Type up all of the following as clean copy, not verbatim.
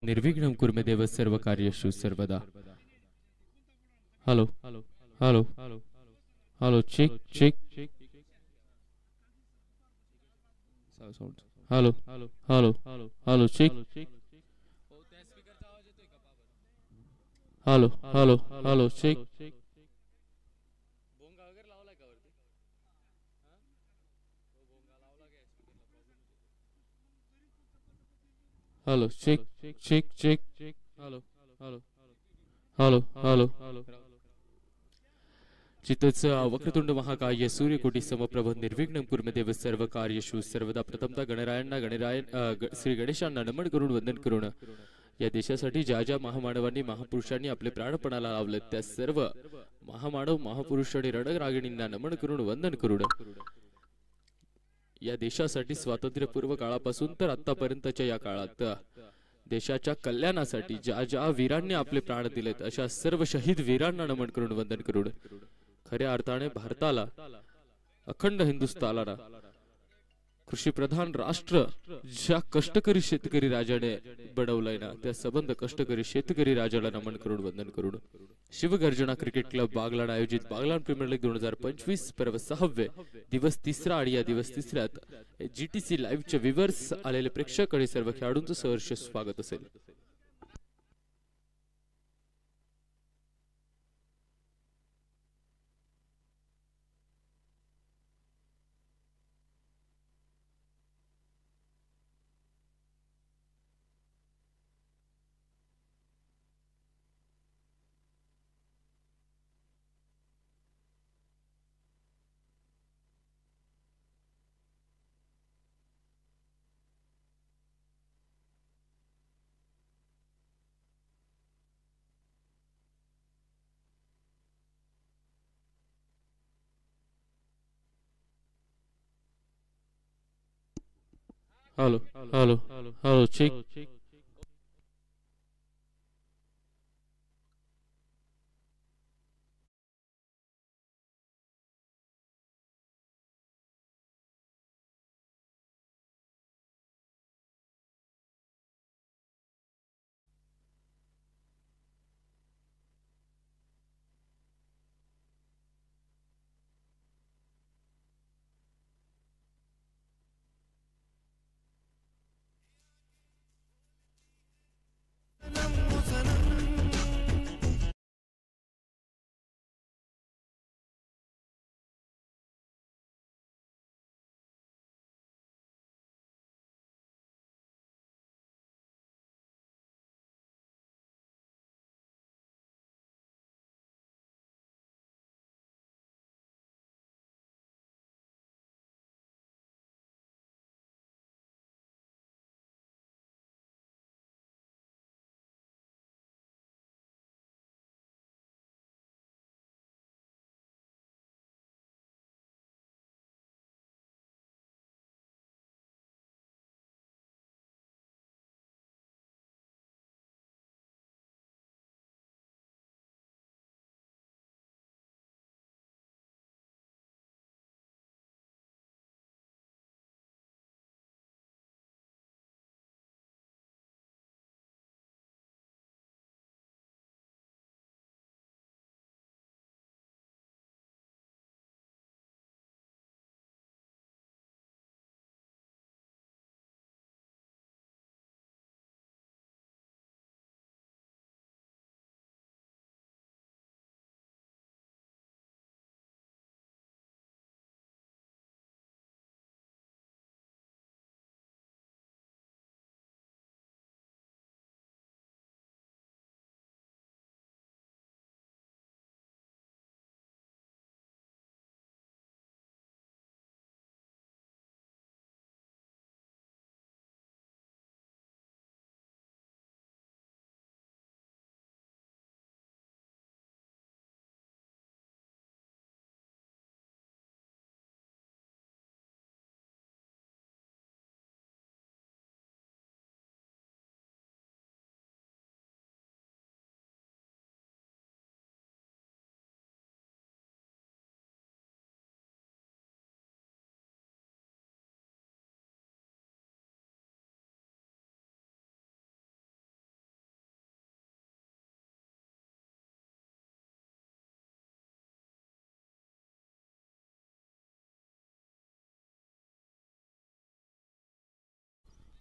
निर्विघ्नं कुर्मे देव सर्वकार्येषु सर्वदा. Hello hello hello check check. Hello hello hello check. Hello hello hello check. Hello check check check. Hello hello hello hello. चित्तच वक्रतुंड महाकाय सूर्यकोटी समप्रभ निर्विघ्नं कुर्मे देव सर्व कार्येषु सर्वदा. प्रथमतः गणरायांना श्री गणेशांना नमन करून वंदन करून या देशासाठी ज्या ज्या महामानवांनी महापुरुषांनी आपले प्राणपणाला लावले त्या सर्व महामानव महापुरुष आणि रणरागिणींना नमन करून वंदन करून या देशासाठी स्वातंत्र्यपूर्व काळापासून तर आतापर्यंतच्या या काळात देशाच्या कल्याणासाठी ज्या ज्या वीरांनी आपले प्राण दिलेत अशा सर्व शहीद वीरांना नमन करून वंदन करून खऱ्या अर्थाने भारताला अखंड हिंदुस्थानाला कृषी प्रधान राष्ट्र ज्या कष्टकरी शेतकरी राजाने बनवलंय ना त्या संबंध कष्टकरी शेतकरी राजाला नमन करून वंदन करून शिवगर्जना क्रिकेट क्लब बागलाण आयोजित बागलाण प्रीमियर लीग 2025 पर्व 6वे दिवस तिसरा आणि या दिवस तिसऱ्यात जीटीसी लाईव्ह चे व्ह्यूअर्स आलेले प्रेक्षक आणि सर्व खेळाडूंचं सहर्ष स्वागत असेल. Hello hello hello check.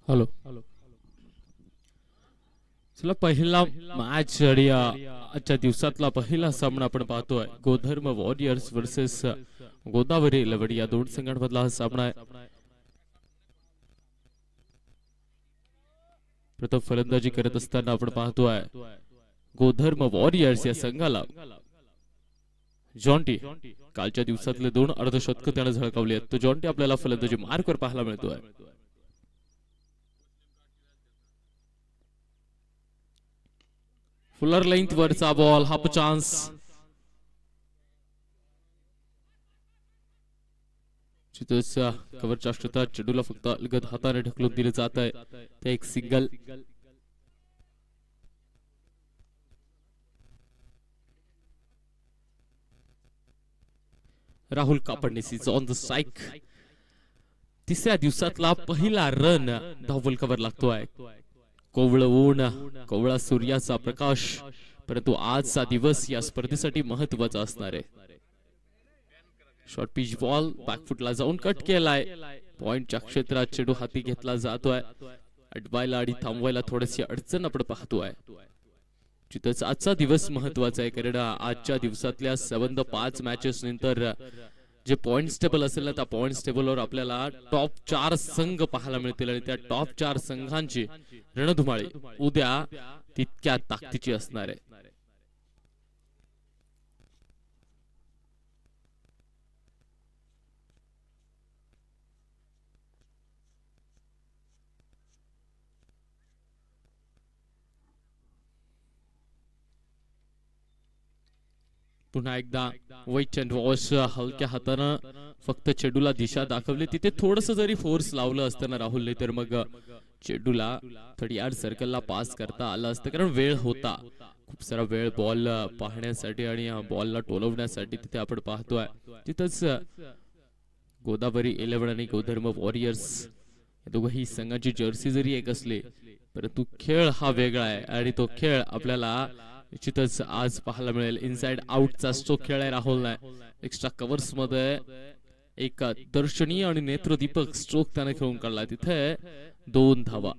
Hello. चला पहिला मॅच आणि आजच्या दिवसातला पहिला सामना आपण पाहतोय. गोधर्म वॉरियर्स वर्सेस गोदावरी इलेव्हन या दोन संघांमधला हा सामना आहे. प्रथम फलंदाजी करत असताना आपण पाहतोय गोधर्म वॉरियर्स या संघाला जॉन्टी. कालच्या दिवसातले 2 अर्धशतक त्याने झळकावली आहेत. तो जॉन्टी आपल्याला फलंदाजी मार्कवर पाहायला मिळतोय. फुलर लेंथ वरचा बॉल, हाफ चान्स. कव्हरच्या क्षेत्रात चेंडूला फक्त अलगद हाताने ढकलून दिले जात आहे. ते एक सिंगल. राहुल कापडनेसी ऑन द स्ट्राइक. तिसऱ्या दिवसातला पहिला रन धावल कव्हर लागतोय. कोवळ ऊन, कोवळा सूर्याचा प्रकाश, परंतु आजचा दिवस या स्पर्धेसाठी महत्वाचा असणार आहे. शॉर्ट पिच बॉल बॅकफुटला जाऊन कट केलाय. पॉइंटच्या क्षेत्रात चेंडू हाती घेतला जातोय. अडवायला आणि थांबवायला थोडीशी अडचण आपण पाहतोय. तिथंच आजचा दिवस महत्वाचा आहे, कारण आजच्या दिवसातल्या संबंध 5 मॅचेस नंतर जे पॉइंट्स टेबल असेल ना, त्या पॉइंट्स टेबलवर आपल्याला टॉप 4 संघ पाहायला मिळतील आणि त्या टॉप 4 संघांची रणधुमाळी उद्या तितक्या ताकदीची असणार आहे. पुन्हा एकदा वेट अँड वॉच. हलक्या हातानं फक्त चेंडूला दिशा दाखवली. तिथे थोडस जरी फोर्स लावलं असतं ना राहुलने, तर मग चेंडूला 30 सर्कलला पास करता आलं असतं, कारण वेळ होता. खूप सारा वेळ बॉल पाहण्यासाठी आणि बॉलला टोलवण्यासाठी तिथे आपण पाहतोय. तिथंच गोदावरी इलेव्हन आणि गोधर्म वॉरियर्स या दोघही संघाची जर्सी जरी एक असली, परंतु खेळ हा वेगळा आहे आणि तो खेळ आपल्याला निश्चितच आज पाहायला मिळेल. इनसाइड आउटचा स्ट्रोक खेळ आहे राहुल नाही. एक्स्ट्रा कव्हर्स मध्ये एक दर्शनीय आणि नेत्रदीपक स्ट्रोक त्याने खेळून काढला. तिथे 2 धावा.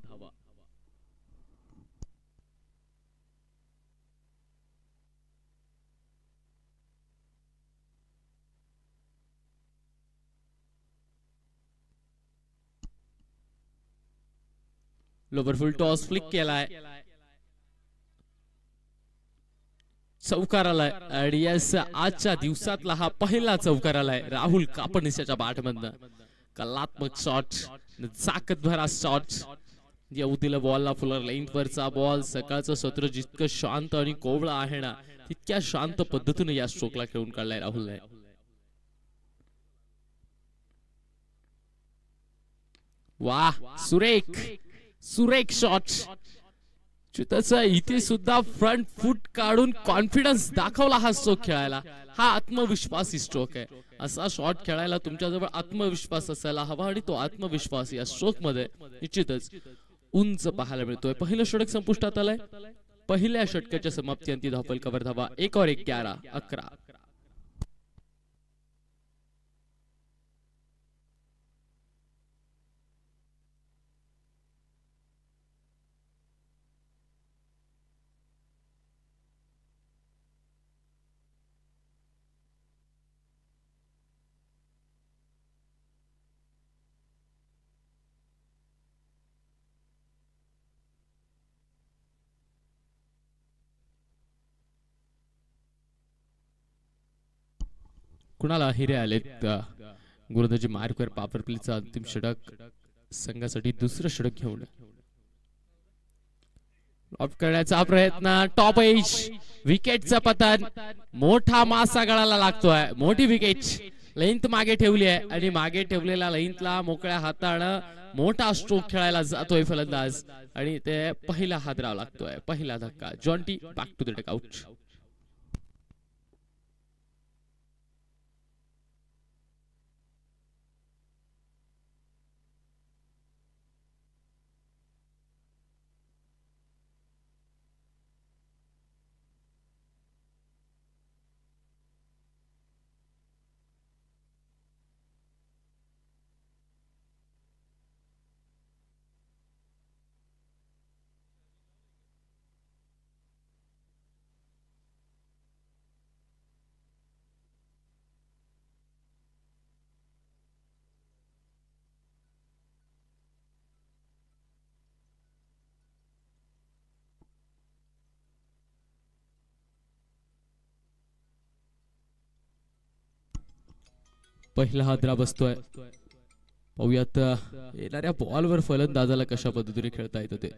लोवर फुल टॉस फ्लिक केलाय. चौकार आलाय आणि यस, आजच्या दिवसातला हा पहिला चौकार आलाय राहुल कापडनेसाच्या बॅट मधनं. कलात्मक शॉट, जाकत भरा शॉट. येऊ दिलं बॉलला. फुलर लेंथ वरचा बॉल. सकाळचं सत्र जितकं शांत आणि कोवळं आहे ना, तितक्या शांत पद्धतीने या स्ट्रोकला खेळून काढलाय राहुलने. वाह, सुरेख सुरेख शॉट. इथे सुद्धा फ्रंट फुट काढून कॉन्फिडन्स दाखवला हा स्ट्रोक खेळायला. हा आत्मविश्वासी स्ट्रोक आहे. असा शॉट खेळायला तुमच्याजवळ आत्मविश्वास असायला हवा आणि तो आत्मविश्वास या स्ट्रोक मध्ये निश्चितच उंच पाहायला मिळतोय. पहिलं षटक संपुष्टात आलंय. पहिल्या षटकाच्या समाप्ती अंती धावफलक कव्हर धावा 1 और 1 11. कुणाला हिरे आलेत. गोलंदाजी मार्कवर पावर प्लेचा अंतिम षटक संघासाठी दुसरं षटक घेऊन ऑफ करण्याचा प्रयत्न. टॉप एज विकेटचा पतन. मोठा मासा गळाला लागतोय. मोठी विकेट. लेंथ मागे ठेवली आहे आणि मागे ठेवलेल्या लेंथला मोकळ्या हातानं मोठा स्ट्रोक खेळायला जातोय फलंदाज आणि ते पहिला हादराव लागतोय. पहिला धक्का. Jonty back to the dugout. पहिला हादरा बसतोय. पाहूयात येणाऱ्या बॉलवर फलंदाजाला कशा पद्धतीने खेळता येतं ते.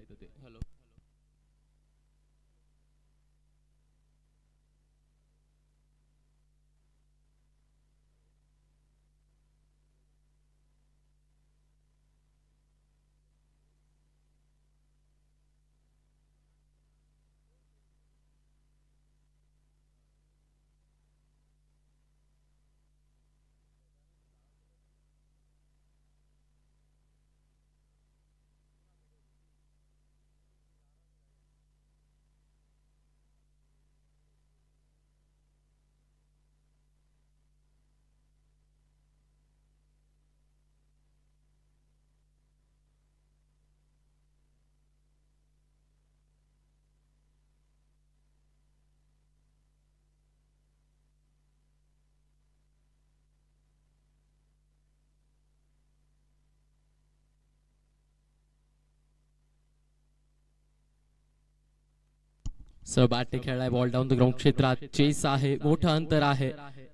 बॅटने खेळलाय बॉल डाऊन द ग्राउंड क्षेत्रात. चेस आहे, मोठं अंतर आहे,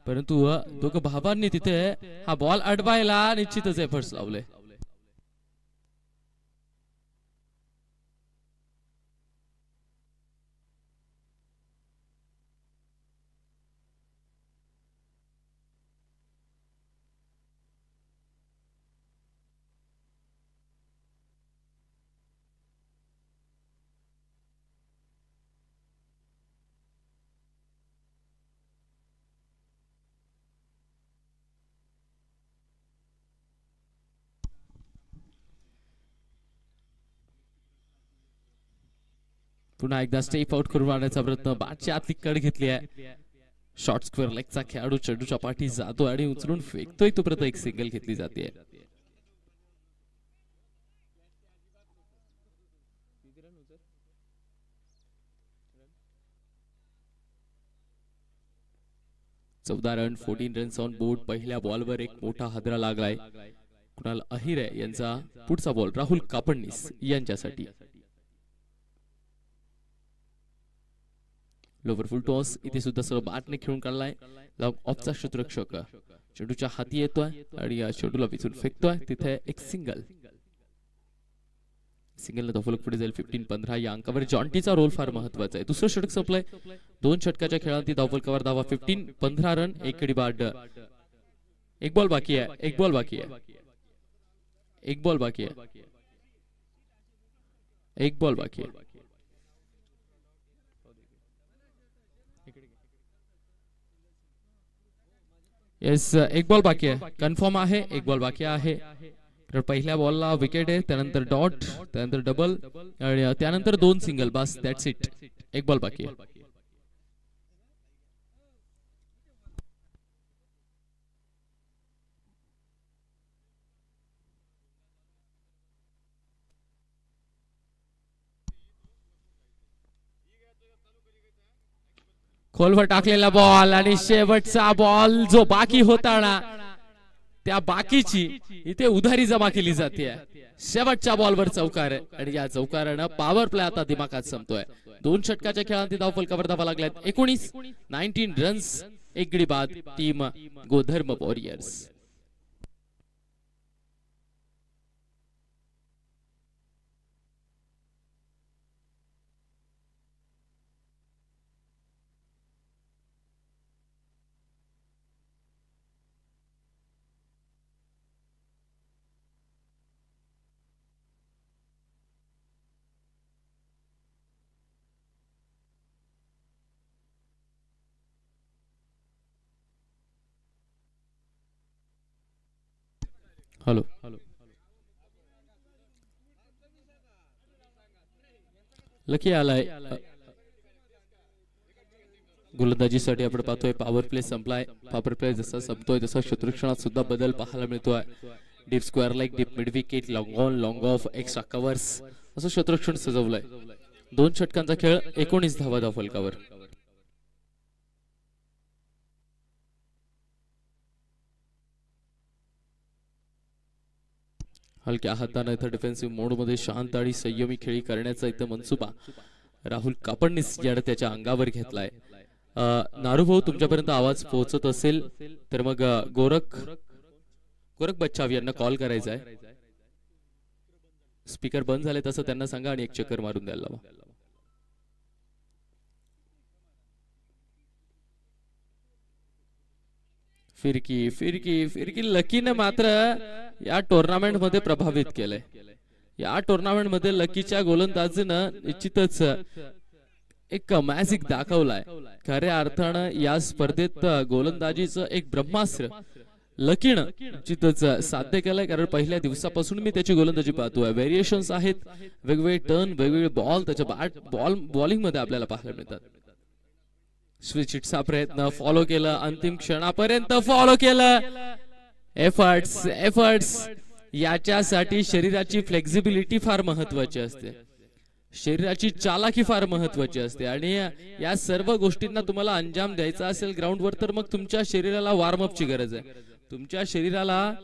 परंतु दोघं भावांनी तिथे हा बॉल अडवायला निश्चितच एफर्ट्स लावले. पुन्हा एकदा स्टेप आउट करून आणण्याचा प्रयत्न. बॅटची आतली कड घेतली आहे. शॉर्ट स्क्वेअर लेगचा खेळाडू चेंडूच्या पाठी जातो आणि उचलून फेकतोय तोपर्यंत एक सिंगल घेतली जाते. चौदा रन, 14 रन्स ऑन बोर्ड. पहिल्या बॉलवर एक मोठा हादरा लागलाय. कुणाल अहिरे यांचा पुढचा बॉल राहुल कापडनीस यांच्यासाठी. लोवर फुल टॉस इथे सुद्धा सर्व बॅटने खेळून काढलाय. लॉंग ऑफचा क्षेत्ररक्षक चेंडूच्या हाती येतोय आणि या चेंडूला विचून फेकतोय. तिथे एक सिंगल. सिंगलने धावफलक पुढे जाईल. 15-15 या अंकावर जॉन्टीचा रोल फार महत्वाचा आहे. दुसरं षटक संपलंय. 2 षटकाच्या खेळांती धावफलकावर धावा. 15-15 रन, एक गडी बाद. एक बॉल बाकी आहे. एक बॉल बाकी आहे. एक बॉल बाकी आहे. एक बॉल बाकी आहे. येस, एक बॉल बाकी आहे. कन्फर्म आहे, एक बॉल बाकी आहे. तर पहिल्या बॉलला विकेट आहे, त्यानंतर डॉट, त्यानंतर डबल आणि त्यानंतर 2 सिंगल. बस, दॅट्स इट. एक बॉल बाकी आहे. खोलवर टाकलेला बॉल आणि शेवटचा बॉल जो बाकी होता ना, त्या बाकीची इथे उधारी जमा केली जाते. शेवटच्या बॉलवर चौकार आणि या चौकारानं पॉवर प्ले आता दिमागात संपतोय. 2 षटकाच्या खेळांती धावफलकावर धावा लागल्यात. 19 रन्स, एक गडी बाद. टीम गोधर्म वॉरियर्स. हॅलो, लकी आलाय. गोलंदाजीसाठी आपण पाहतोय पॉवर प्ले संपलाय. पॉवर प्ले जसा संपतोय तसा क्षेत्ररक्षणात सुद्धा बदल पाहायला मिळतोय. Deep square leg, deep mid wicket, long on, long off, extra covers असं क्षेत्ररक्षण सजवलंय. 2 षटकांचा खेळ, 19 धावा धावफलकावर. हलक्या हाताने इथं डिफेन्सिव्ह मोड मध्ये शांत आणि संयमी खेळी करण्याचा इथं मनसुबा राहुल कापडनीस याने त्याच्या अंगावर घेतलाय. नारू भाऊ, तुमच्यापर्यंत आवाज पोहोचत असेल तर मग गोरख गोरख बच्चाव यांना कॉल करायचा आहे. स्पीकर बंद झाले तसं त्यांना सांगा आणि एक चक्कर मारून द्यायला लावा. फिरकी फिरकी फिरकी लकीने मात्र या टुर्नामेंट मध्ये प्रभावित केलंय. या टुर्नामेंट मध्ये लकीच्या गोलंदाजीनं निश्चितच एक मॅजिक दाखवलाय. खऱ्या अर्थानं या स्पर्धेत गोलंदाजीचं एक ब्रह्मास्त्र लकीनं निश्चितच साध्य केलंय. कारण पहिल्या दिवसापासून मी त्याची गोलंदाजी पाहतोय. व्हेरिएशन्स आहेत, वेगवेगळे टर्न, वेगवेगळे बॉल त्याच्या बॉलिंग मध्ये आपल्याला पाहायला मिळतात. स्विच हिटचा प्रयत्न फॉलो केलं, अंतिम क्षणापर्यंत फॉलो केलं. एफर्ट्स याच्यासाठी शरीराची फ्लेक्झिबिलिटी फार महत्वाची असते, शरीराची चालाकी फार महत्वाची असते. आणि या सर्व गोष्टींना तुम्हाला अंजाम द्यायचा असेल ग्राउंडवर तर मग तुमच्या शरीराला वॉर्मअपची गरज आहे, तुमच्या शरीराला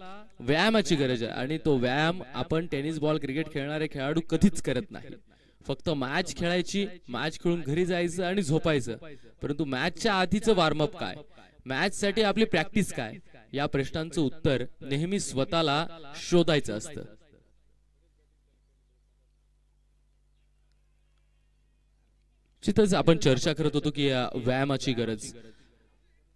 व्यायामाची गरज आहे. आणि तो व्यायाम आपण टेनिस बॉल क्रिकेट खेळणारे खेळाडू कधीच करत नाही. फक्त मॅच खेळायची, मॅच खेळून घरी जायचं आणि झोपायचं. परंतु मॅचच्या आधीचं वॉर्मअप काय, मॅच साठी आपली प्रॅक्टिस काय, या प्रश्नांचं उत्तर नेहमी स्वतःला शोधायचं असतं. तिथंच आपण चर्चा करत होतो की व्यायामाची गरज,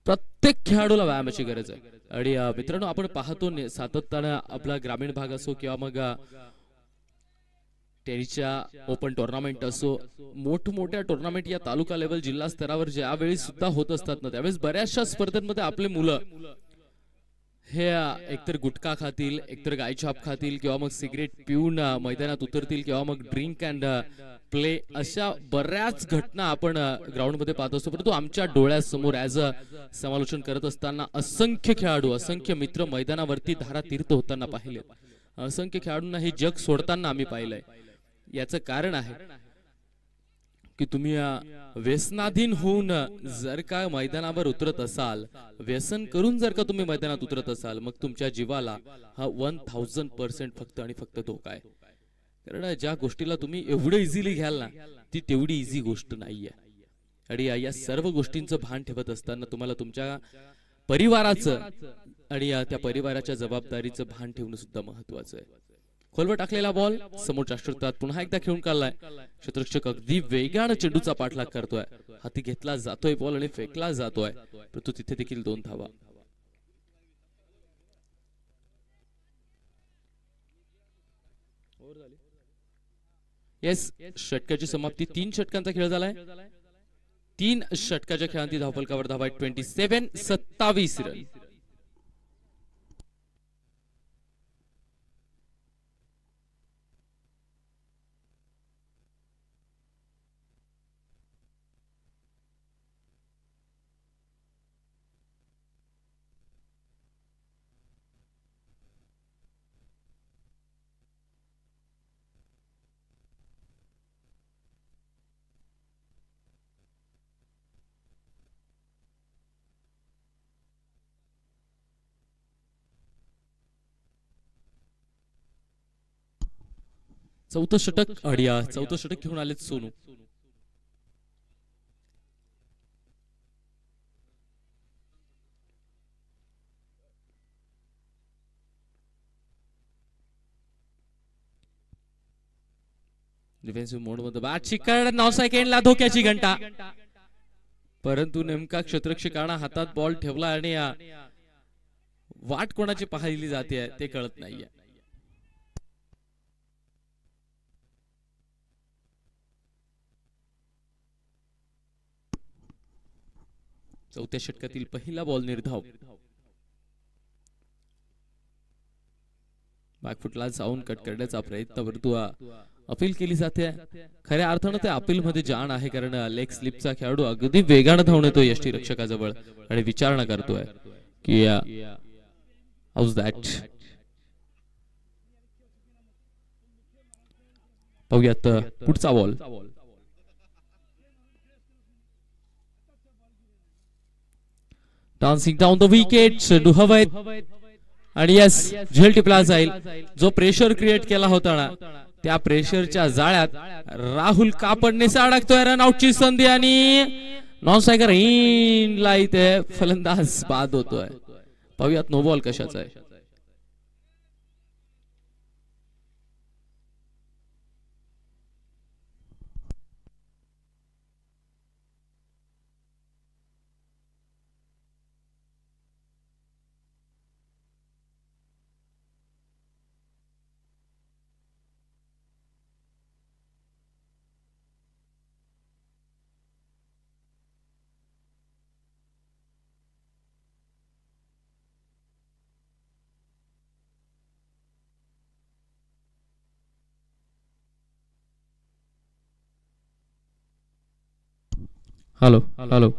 प्रत्येक खेळाडूला व्यायामाची गरज आहे. आणि मित्रांनो, आपण पाहतो सातत्यानं आपला ग्रामीण भाग असो किंवा मग टेनिसच्या ओपन टुर्नामेंट असो, मोठमोठ्या टुर्नामेंट या तालुका लेवल जिल्हा स्तरावर ज्यावेळी सुद्धा होत असतात ना, त्यावेळेस बऱ्याचशा स्पर्धेमध्ये आपले मुलं हे एकतर गुटखा खातील, एकतर गायछाप खातील किंवा मग सिगरेट पिऊन मैदानात उतरतील किंवा मग ड्रिंक अँड प्ले, अशा बऱ्याच घटना आपण ग्राउंड मध्ये पाहत असतो. परंतु आमच्या डोळ्यासमोर ॲज अ समालोचन करत असताना असंख्य खेळाडू, असंख्य मित्र मैदानावरती धारा तीर्थ होताना पाहिले, असंख्य खेळाडूंना हे जग सोडताना आम्ही पाहिलंय. याचं कारण आहे की तुम्ही व्यसनाधीन होऊन जर का मैदानावर उतरत असाल, व्यसन करून जर का तुम्ही मैदानात उतरत असाल, मग तुमच्या जीवाला हा 1000% फक्त आणि फक्त धोका आहे. कारण ज्या गोष्टीला तुम्ही एवढं इझिली घ्याल ना, ती तेवढी इझी गोष्ट नाहीये. आणि या सर्व गोष्टींचं भान ठेवत असताना तुम्हाला तुमच्या परिवाराचं आणि त्या परिवाराच्या जबाबदारीचं भान ठेवणं सुद्धा महत्वाचं आहे. खोलवर टाकलेला बॉल समोरच्या षटकात पुन्हा एकदा खेळून काढलाय. क्षेत्ररक्षक अगदी वेगानं चेंडूचा पाठलाग करतोय, हाती घेतला जातोय बॉल आणि फेकला जातोय, परंतु तिथे देखील 2 धावा. येस, षटकाची समाप्ती. 3 षटकांचा खेळ झालाय. 3 षटकाच्या खेळांती धावफलकावर धावा 27 रन. चौथं षटक अडिया, चौथं षटक घेऊन आलेत सोनू. डिफेन्सिव्ह मोड मध्ये बॅट शिकार, 9 सेकंडला धोक्याची घंटा. परंतु नेमका क्षेत्ररक्षकांना हातात बॉल ठेवला आणि वाट कोणाची पाहिली जाते ते कळत नाहीये. चौथ्या षटकातील पहिला बॉल निर्धाव. बॅकफुटला जाऊन कट करण्याचा प्रयत्न, परंतु अपील केली जाते. खऱ्या अर्थानं ते अपील मध्ये जाण आहे, कारण लेग स्लिपचा खेळाडू अगदी वेगानं धावून येतो यष्टी रक्षकाजवळ आणि विचारणा करतोय की हाऊज दॅट. पाहूयात पुढचा ball. Dancing down the wicket, चेंडू हवेत आणि यस, झेल टिपला जाईल. जो प्रेशर क्रिएट केला होता ना, त्या प्रेशरच्या जाळ्यात राहुल कापडनेसा अडकतोय. रनआउटची संधी आणि नॉन स्ट्रायकर इनला इथे फलंदाज बाद होतोय. पाहूयात नो बॉल कशाचा आहे. Hello hello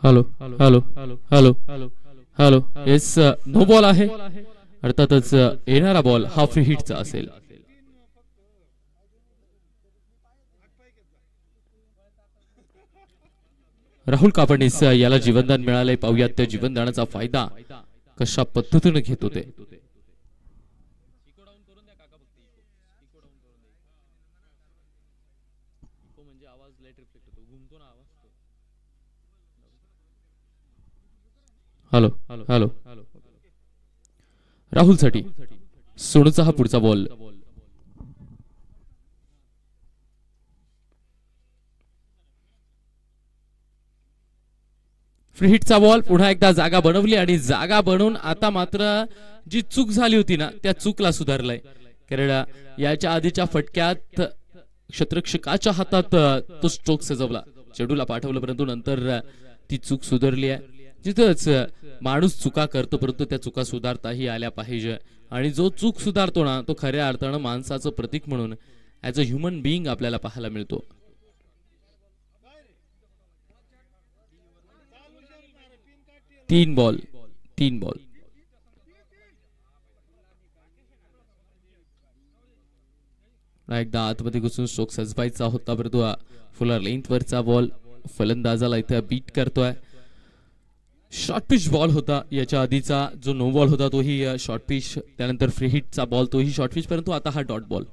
hello hello hello hello yes no ball आहे. अर्थातच येणारा बॉल हा फ्री हिटचा असेल. राहुल कापडनीस याला जीवनदान मिळाले. पाहूयात त्या जीवनदानाचा फायदा कशा पद्धतीने घेत होते. हॅलो हॅलो राहुल साठी सोनूचा हा पुढचा बॉल. Free हिटचा ball. पुन्हा एकदा जागा बनवली आणि जागा बनवून आता मात्र जी चूक झाली होती ना त्या चूकला सुधारलाय. कारण याच्या आधीच्या फटक्यात क्षेत्ररक्षकाच्या हातात तो स्ट्रोक सजवला, चेंडूला पाठवलं, परंतु नंतर ती चूक सुधारली आहे. जिथंच माणूस चुका करतो परंतु त्या चुका सुधारताही आल्या पाहिजे. आणि जो चूक सुधारतो ना तो खऱ्या अर्थानं माणसाचं प्रतीक म्हणून ऍज अ ह्युमन बिईंग आपल्याला पाहायला मिळतो. तीन बॉल एकदा आतमध्ये घुसून स्ट्रोक सजवायचा होता परंतु फुलर लेंथ वरचा बॉल फलंदाजाला इथे बीट करतोय. शॉर्ट पिच बॉल होता. याच्या आधीचा जो नो बॉल होता तोही शॉर्ट पिच, त्यानंतर फ्री हिटचा बॉल तोही शॉर्ट पिच, परंतु आता हा डॉट बॉल.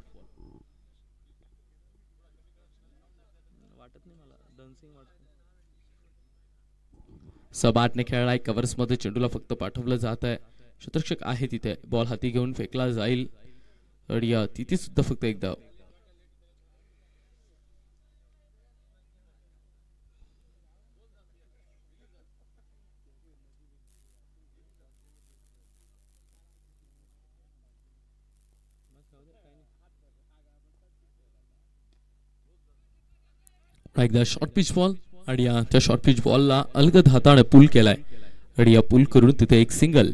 सबाटने खेळलाय. कव्हर्स मध्ये चेंडूला फक्त पाठवलं जात आहे. क्षेत्ररक्षक आहे तिथे. बॉल हाती घेऊन फेकला जाईल आणि तिथे सुद्धा फक्त एकदा. एकदा शॉर्ट पिच बॉल आणि त्या शॉर्ट पिच बॉलला अलगद हाताने पुल केलाय आणि या पुल करून तिथे एक सिंगल.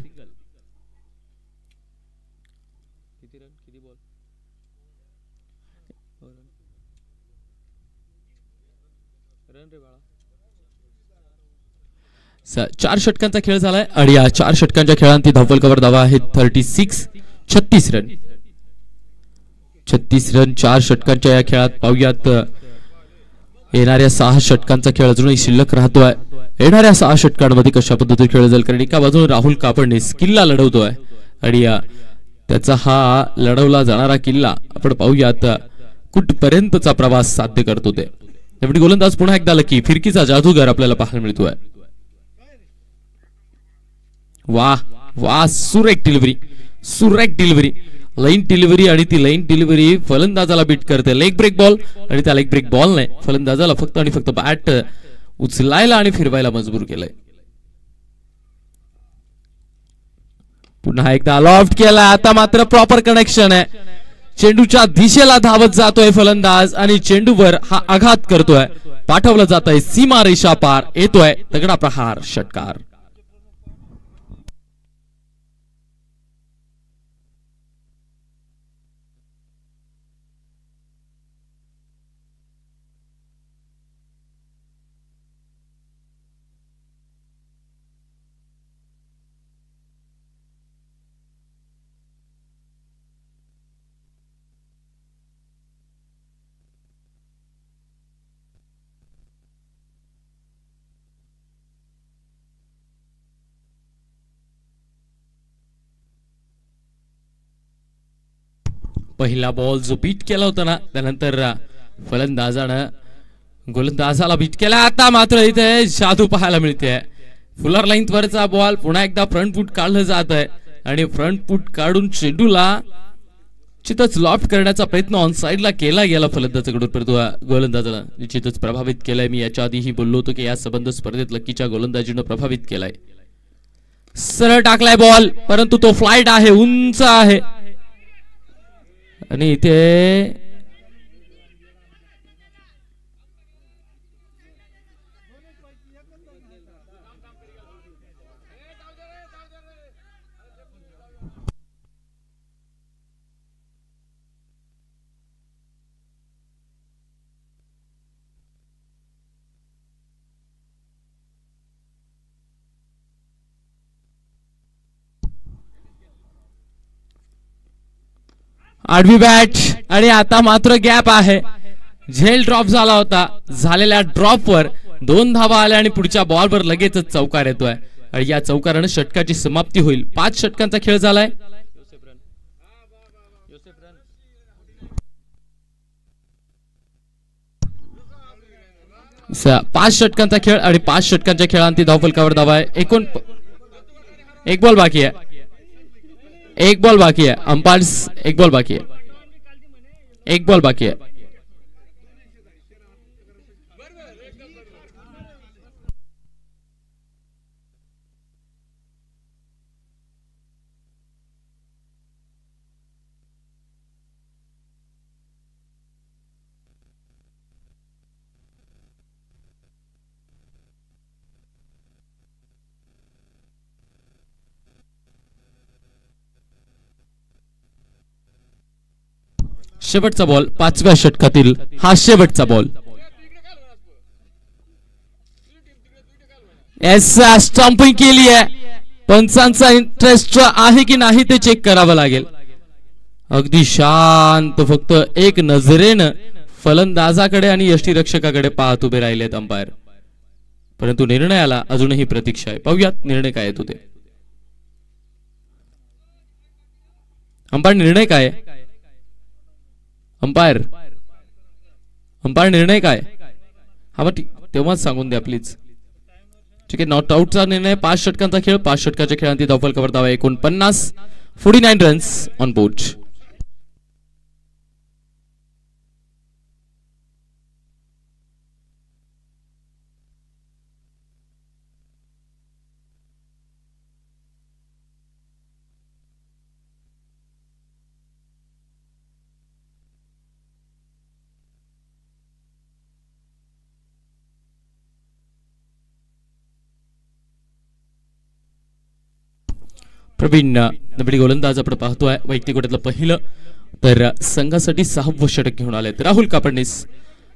चार षटकांचा खेळ झालाय आणि या 4 षटकांच्या खेळांत धावफल कव्हर धावा आहे 36 रन. 36 रन 4 षटकांच्या या खेळात. पाहूयात येणाऱ्या 6 षटकांचा खेळ अजूनही शिल्लक राहतोय. येणाऱ्या 6 षटकांमध्ये कशा पद्धतीने खेळ जाईल, कारण एका बाजूने राहुल कापडने किल्ला लढवतोय आणि त्याचा हा लढवला जाणारा किल्ला आपण पाहूयात कुठपर्यंतचा प्रवास साध्य करतो ते. त्यामुळे गोलंदाज पुन्हा एकदा लकी फिरकीचा जादूगार आपल्याला पाहायला मिळतोय. वाह वाह, सुरेख डिलिव्हरी लाईन डिलिव्हरी आणि ती लाईन डिलिव्हरी फलंदाजाला बीट करते. लेग ब्रेक बॉल आणि त्या लेग ब्रेक बॉलने फलंदाजाला फक्त आणि फक्त बॅट उचलायला आणि फिरवायला मजबूर केलंय. पुन्हा एकदा लॉफ्ट केला. आता मात्र प्रॉपर कनेक्शन आहे. चेंडूच्या दिशेला धावत जातोय फलंदाज आणि चेंडूवर हा आघात करतोय. पाठवलं जात आहे सीमा रेषा पार. येतोय तगडा प्रहार, षटकार. पहिला बॉल जो बीट केला होता ना त्यानंतर फलंदाजानं गोलंदाजाला बीट केला. आता मात्र इथे जादू पाहायला मिळते. फुलर लाईन वरचा बॉल पुन्हा एकदा फ्रंट फूट काढलं जात आहे आणि फ्रंट फूट काढून चेंडूला निश्चितच लॉफ्ट करण्याचा प्रयत्न ऑन साइडला केला गेला फलंदाजाकडून, परंतु गोलंदाजाला निश्चितच प्रभावित केलाय. मी याच्या आधीही बोललो होतो की या संबंध स्पर्धेत लकीच्या गोलंदाजीनं प्रभावित केलाय. सरळ टाकलाय बॉल परंतु तो फ्लाइट आहे, उंच आहे आणि इथे आडवी बॅट आणि आता मात्र गॅप आहे. झेल ड्रॉप झाला होता. झालेल्या ड्रॉपवर 2 धावा आल्या आणि पुढच्या बॉलवर लगेचच चौकार येतोय आणि या चौकाराने षटकाची समाप्ती होईल. 5 षटकांचा खेळ झालाय. 5 षटकांचा खेळ आणि 5 षटकांच्या खेळांती धावफलकावर धावा आहे. एकूण 1 बॉल बाकी आहे. 1 बॉल बाकी आहे. अंपायर्स 1 बॉल बाकी आहे. 1 बॉल बाकी आहे. शेवटचा बॉल 5व्या षटकातील हा शेवटचा बॉल. स्टंपिंग केली आहे. पंचांचा इंटरेस्ट आहे की नाही ते चेक करावं लागेल. अगदी शांत फक्त एक नजरेनं फलंदाजाकडे आणि यष्टीरक्षकाकडे पाहत उभे राहिलेत अंपायर. परंतु निर्णयाला अजूनही प्रतीक्षा आहे. पाहूयात निर्णय काय येतो ते. अंपायर निर्णय काय? अंपायर निर्णय काय? हा तेव्हाच सांगून द्या प्लीज. ठीक आहे. नॉट आउटचा निर्णय. 5 षटकांचा खेळ. 5 षटकाच्या खेळांती धावफलकावर धावा 49. 49 रन्स ऑन बोर्ड. प्रवीण नबडी गोलंदाज आपण पाहतोय. वैयक्तिक गटातलं पहिलं तर संघासाठी 6वं षटक घेऊन आलेत राहुल कापडनीस.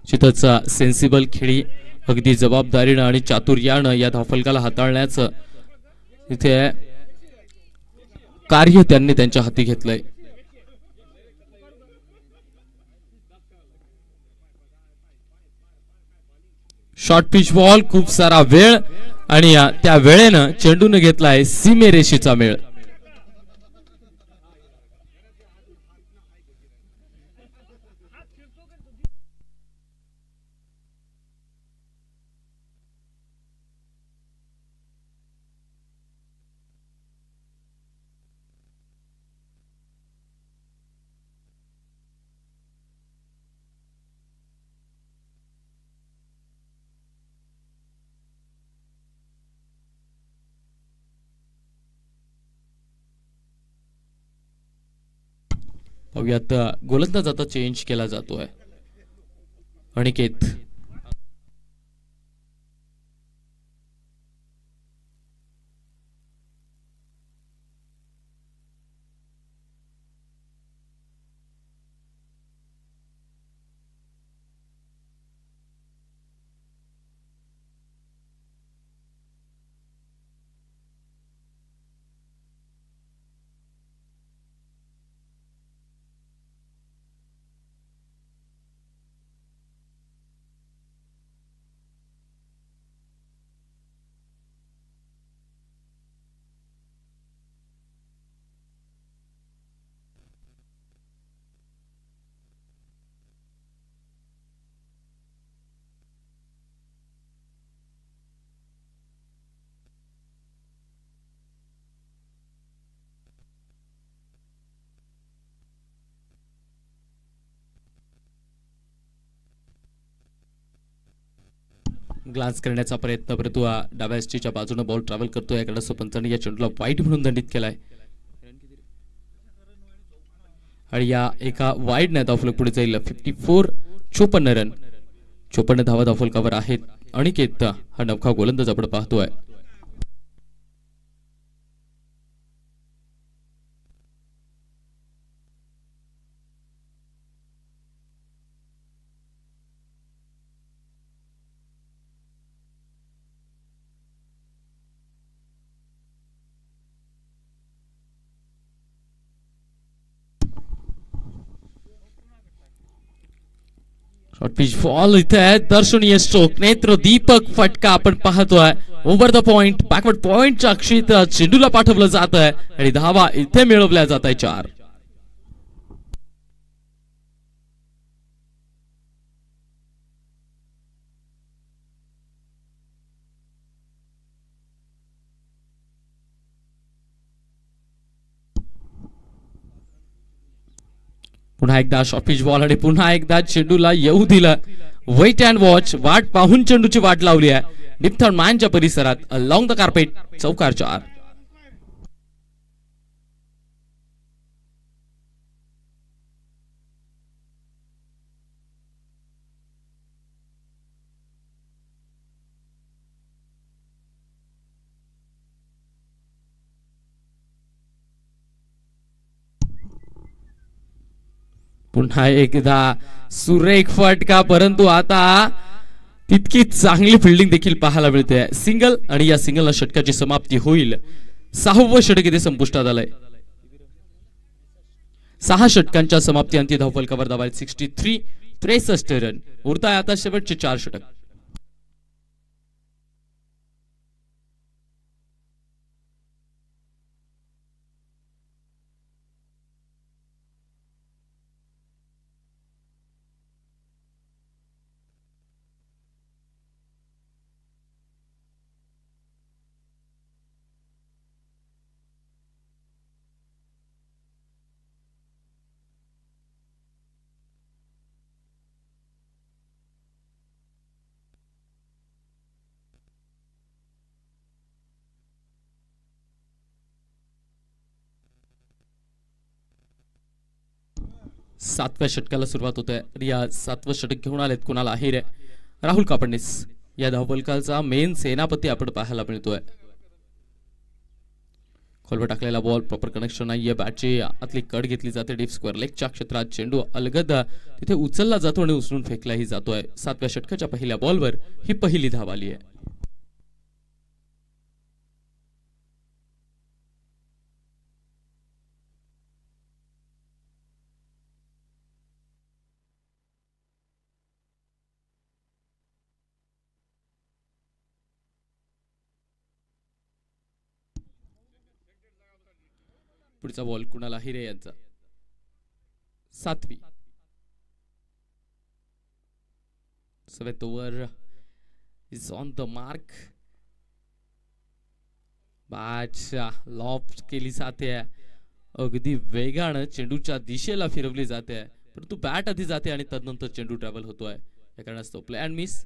चितचा सेन्सिबल खेळी अगदी जबाबदारीनं आणि चातुर्यानं या धावफलकाला हाताळण्याचं इथे कार्य त्यांनी त्यांच्या हाती घेतलंय. Short pitch ball. खूप सारा वेळ आणि त्या वेळेनं चेंडून घेतलाय सीमेरेषेचा मेळ. पाहूयात गोलंदाज आता चेंज केला जातोय. अनिकेत ग्लान्स करण्याचा प्रयत्न परंतु डाव्या एसटीच्या बाजूने बॉल ट्रॅव्हल करतोय. याकडे पंचांनी या चेंडूला वाईट म्हणून दंडित केलाय. आणि या एका वाईडने धावफलक पुढे जाईल. 54 रन, 54 धावा धावफलकावर आहेत. अनिकेत हा नवखा गोलंदाज आपण पाहतोय. शॉर्ट पिच बॉल इथे दर्शनीय स्ट्रोक, नेत्र दीपक फटका आपण पाहतोय. ओव्हर द पॉइंट, बॅकवर्ड पॉइंटच्या क्षेत्रात चेंडूला पाठवलं जात आहे आणि धावा इथे मिळवल्या जात आहे 4. पुन्हा एकदा शॉर्ट पिच बॉल आणि पुन्हा एकदा चेंडूला येऊ दिलं. वेट अँड वॉच, वाट पाहून चेंडूची वाट लावली आहे. डिप्थॉन मॅनच्या परिसरात अलॉंग द कार्पेट, चौकार 4. पुन्हा एकदा सुरेख फटका, परंतु आता तितकी चांगली फिल्डिंग देखील पाहायला मिळते. सिंगल आणि या सिंगलला षटकाची समाप्ती होईल. 6वं षटक इथे संपुष्टात आलंय. 6 षटकांच्या समाप्ती अंती धावफलकावर धावा 63 रन. उरताय आता शेवटचे 4 षटक. सातव्या षटकाला सुरुवात होते. या 7वं षटक घेऊन आलेत कुणाल आहिरे, राहुल कापडनीस. या धावफलकाचा मेन सेनापती आपण पाहायला मिळतोय. खोलवर टाकलेला बॉल, प्रॉपर कनेक्शन नाहीये. बॅटची आतली कट घेतली जाते डीप स्क्वेअर लेगच्या क्षेत्रात. चेंडू अलगद तिथे उचलला जातो आणि उचलून फेकलाही जातोय. 7व्या षटकाच्या पहिल्या बॉलवर ही पहिली धाव आली आहे. पुढचा बॉल कुणाल आहिरे यांचा. 7वी 7th over is on the mark. Bat loft केली जाते, अगदी वेगानं चेंडूच्या दिशेला फिरवली जाते, परंतु बॅट आधी जाते आणि तदनंतर चेंडू ट्रॅव्हल होतोय. या कारणास्तव प्ले अँड मिस,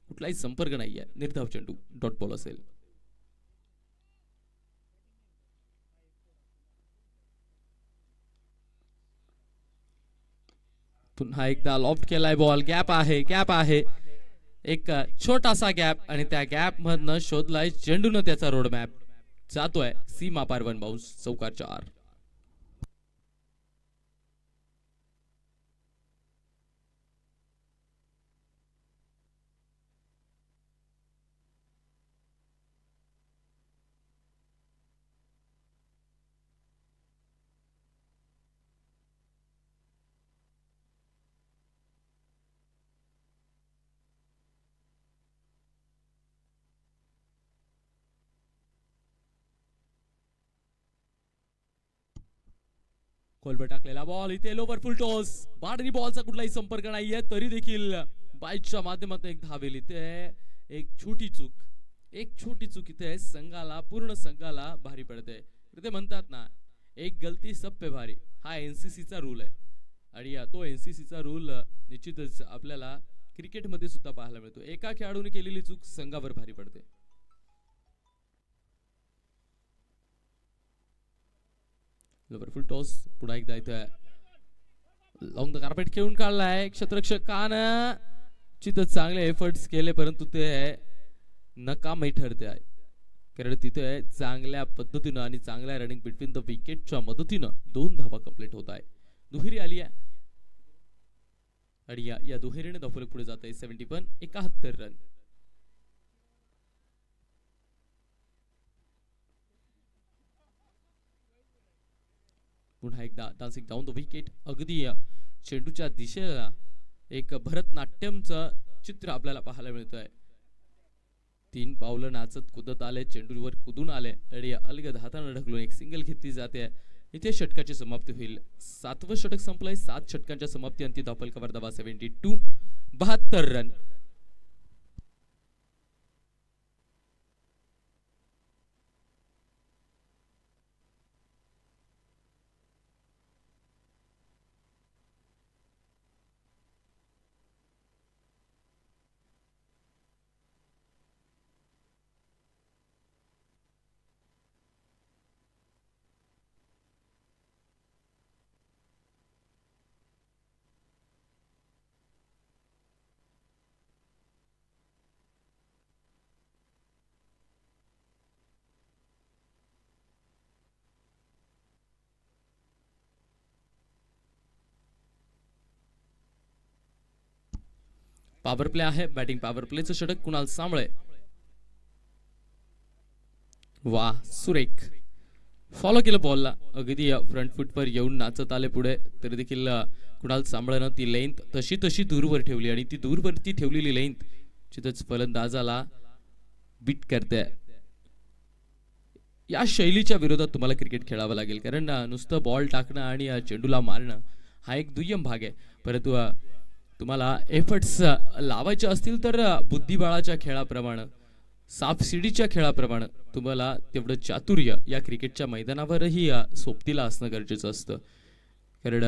कुठलाही संपर्क नाहीये. निर्धाव चेंडू, डॉट बॉल असेल. पुन्हा एकदा लॉफ्ट केलाय बॉल. गॅप आहे, एक छोटासा गॅप आणि त्या गॅप मधनं शोधलाय चेंडून त्याचा रोड मॅप. जातोय सीमा पार 1 बाउन्स, चौकार 4. खोलवर टाकलेला बॉल, इथे लोवर फुल टॉस. बाडनी बॉलचा कुठलाही संपर्क नाहीये, तरी देखील बाईटच्या माध्यमातून एक धावेल. इथे एक छोटी चूक इथे पूर्ण संघाला भारी पडते. ते म्हणतात ना, एक गलती सब पे भारी. हा एनसीसीचा रूल आहे आणि तो एनसीसीचा रूल निश्चितच आपल्याला क्रिकेटमध्ये सुद्धा पाहायला मिळतो. एका खेळाडूने केलेली चूक संघावर भारी पडते. लोवर फुल टॉस पुन्हा एकदा इथे लॉंग द कार्पेट खेळून काढलाय क्षेत्ररक्षकानं तिथं चांगले एफर्ट्स केले परंतु ते नकामी ठरते आहे कारण तिथे चांगल्या पद्धतीनं आणि चांगल्या रनिंग बिटवीन द विकेटच्या मदतीनं 2 धावा कंप्लीट होत आहे दुहेरी आली आहे आणि या दुहेरीने धावफलक पुढे जात आहे 71 रन पुन्हा एकदा डान्सिंग डाऊन द विकेट अगदी चेंडूच्या दिशेला एक भरतनाट्यमचं चित्र आपल्याला पाहायला मिळत आहे 3 पावलं नाचत कुदत आले चेंडूवर कुदून आले आणि अलगद हाताने ढकलून एक सिंगल घेतली जाते इथे षटकाची समाप्ती होईल 7वं षटक संपलंय 7 षटकांच्या समाप्ती अंती धावफलकावर धावा 72 रन पॉवर प्ले आहे बॅटिंग पॉवर प्लेचं षटक कुणाल सांबळे वा सुरेख फॉलो केलं बॉलला अगदी फ्रंट फुटवर येऊन नाचत आले पुढे तरी देखील कुणाल सांबळेनं ती लेंथ तशी दूरवर ठेवली आणि ती दूरवरती ठेवलेली लेंथ तिथंच फलंदाजाला बीट करते या शैलीच्या विरोधात तुम्हाला क्रिकेट खेळावं लागेल कारण नुसतं बॉल टाकणं आणि चेंडूला मारणं हा एक दुय्यम भाग आहे परंतु तुम्हाला एफर्ट्स लावायचे असतील तर बुद्धिबळाच्या खेळाप्रमाणे सापशिडीच्या खेळाप्रमाणे तुम्हाला तेवढं चातुर्य या क्रिकेटच्या मैदानावरही सोबतीला असणं गरजेचं असतं कारण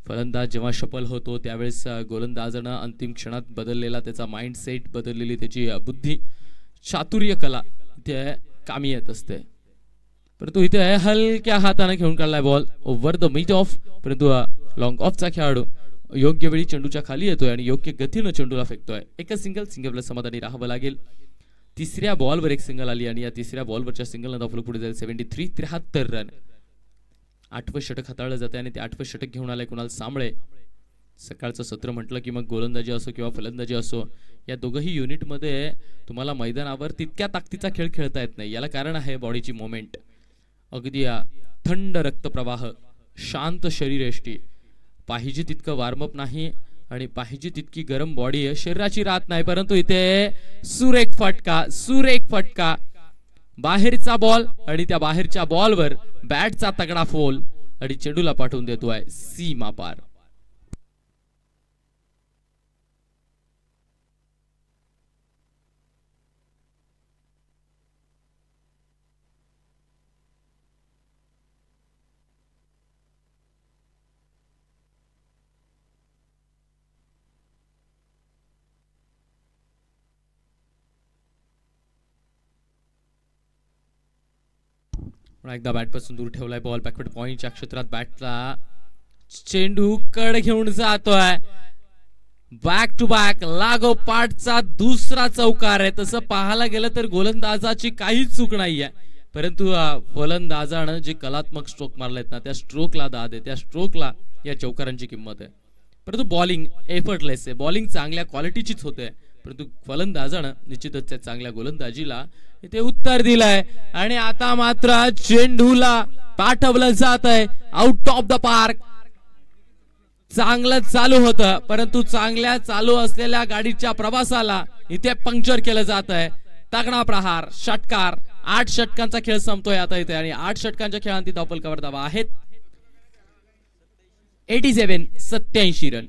फलंदाज जेव्हा सफल होतो त्यावेळेस गोलंदाजानं अंतिम क्षणात बदललेला त्याचा माइंडसेट बदललेली त्याची बुद्धी चातुर्य कला इथे कामी येत असते परंतु इथे हलक्या हाताने खेळून काढलाय ball over the mid of परंतु लॉंग ऑफचा खेळाडू योग्य वेळी चेंडूच्या खाली येतोय आणि योग्य गतीनं चेंडूला फेकतोय एकच सिंगलला समाधानी राहावं लागेल तिसऱ्या बॉलवर एक सिंगल आली आणि या तिसऱ्या बॉलवरच्या सिंगलनं धावफलक पुढे जाईल 73 रन 8वं षटक हाताळलं जाते आणि ते 8वं षटक घेऊन आलंय कुणाल सांबळे सकाळचं सत्र म्हटलं की मग गोलंदाजी असो किंवा फलंदाजी असो या दोघही युनिटमध्ये तुम्हाला मैदानावर तितक्या ताकदीचा खेळ खेळता येत नाही याला कारण आहे बॉडीची मोमेंट अगदी थंड रक्तप्रवाह शांत शरीरयष्टी पाहिजे तितकं वॉर्मअप नाही आणि पाहिजे तितकी गरम बॉडी शरीराची राहत नाही परंतु इथे सुरेख फटका बाहेरचा बॉल आणि त्या बाहेरच्या बॉलवर बॅटचा तगडा फोल आणि चेंडूला पाठवून देतोय सीमा पार एकदा बॅट पासून दूर ठेवलाय बॉल बॅकवर्ड पॉइंटच्या क्षेत्रात बॅटला चेंडू कड घेऊन जातोय बॅक टू बॅक लागोपाठचा दुसरा चौकार आहे तसं पाहायला गेलं तर गोलंदाजाची काहीच चूक नाहीये परंतु फलंदाजानं जे कलात्मक स्ट्रोक मारलेत ना त्या स्ट्रोकला दाद आहे त्या स्ट्रोकला या चौकारांची किंमत आहे परंतु बॉलिंग एफर्टलेस आहे बॉलिंग चांगल्या क्वालिटीचीच होते परंतु फलंदाजानं निश्चितच त्या चांगल्या गोलंदाजीला इथे उत्तर दिलंय आणि आता मात्र चेंडूला पाठवलं जात आहे आउट ऑफ द पार्क चांगलं चालू होतं परंतु चांगल्या चालू असलेल्या गाडीच्या प्रवासाला इथे पंक्चर केलं जात आहे तगडा प्रहार षटकार 8 षटकांचा खेळ संपतोय आता इथे आणि 8 षटकांच्या खेळांती धावफलकावर धावा आहेत 87 रन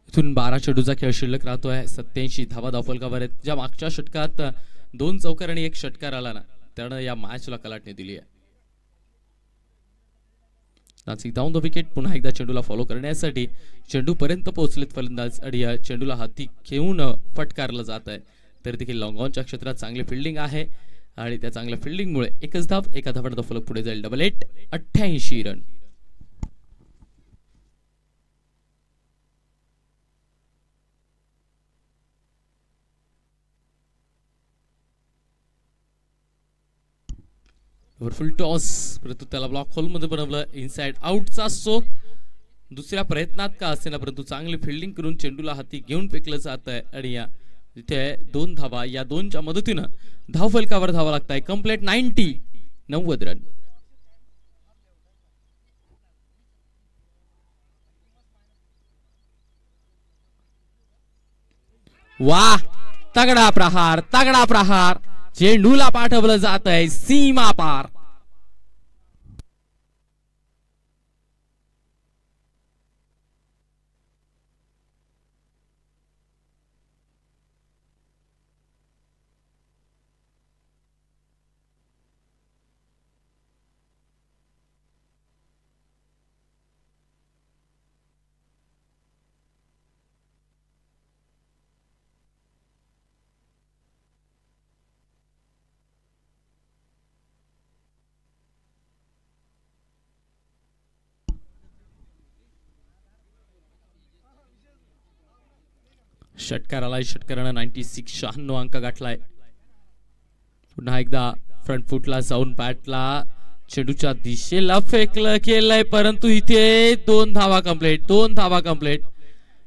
इथून 12 चेंडूचा खेळ शिल्लक राहतोय. 87 धावा धावफलकावर आहेत. ज्या मागच्या षटकात 2 चौकार आणि 1 षटकार आला ना, त्यानं या मॅचला कलाटणी दिली आहे. Nashik down the wicket. पुन्हा एकदा चेंडूला फॉलो करण्यासाठी चेंडू पर्यंत पोहोचलेत फलंदाज आणि या चेंडूला हाती घेऊन फटकारलं जात आहे. तर देखील लॉंग ऑनच्या क्षेत्रात चांगली फिल्डिंग आहे आणि त्या चांगल्या फिल्डिंगमुळे एकच धाव, एका धावाचा फलक पुढे जाईल. Double 8, 88 run. फुल टॉस, परंतु त्याला ब्लॉक होल मध्ये बनवलं. इनसाइड आउटचा स्ट्रोक दुसऱ्या प्रयत्नात का असेना, परंतु चांगली फिल्डिंग करून चेंडूला हाती घेऊन फेकलं जात आहे आणि या तिथे 2 धावा, या 2च्या मदतीनं धावफलकावर धावा लागताय. Complete 90 run. वा, तगडा प्रहार, तगडा प्रहार. चेंडूला पाठवलं जात आहे सीमा पार. षटकार आलाय. षटकारानं 96 अंक गाठलाय. पुन्हा एकदा फ्रंट फुटला जाऊन बॅटला चेंडूच्या दिशेला फेकलं केलंय, परंतु इथे 2 धावा कंप्लीट, 2 धावा कंप्लीट.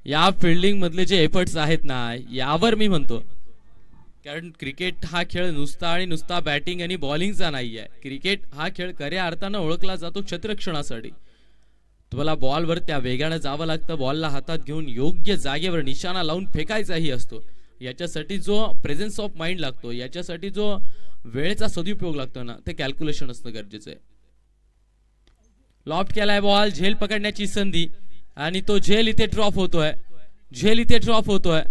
या फिल्डिंग मधले जे एफर्ट्स आहेत ना, यावर मी म्हणतो, कारण क्रिकेट हा खेळ नुसता आणि नुसता बॅटिंग आणि बॉलिंगचा नाही आहे. क्रिकेट हा खेळ खऱ्या अर्थानं ओळखला जातो क्षेत्ररक्षणासाठी. तुम्हाला बॉलवर त्या वेगाने जावं लागतं. बॉलला हातात घेऊन योग्य जागेवर निशाणा लावून फेकायचाही असतो. याच्यासाठी जो प्रेझेन्स ऑफ माइंड लागतो, याच्यासाठी जो वेळेचा सदुपयोग लागतो ना, ते कॅल्क्युलेशन असणं गरजेचं आहे. लॉफ्ट केलाय बॉल, झेल पकडण्याची संधी आणि तो झेल इथे ड्रॉप होतोय. झेल इथे ड्रॉप होतोय.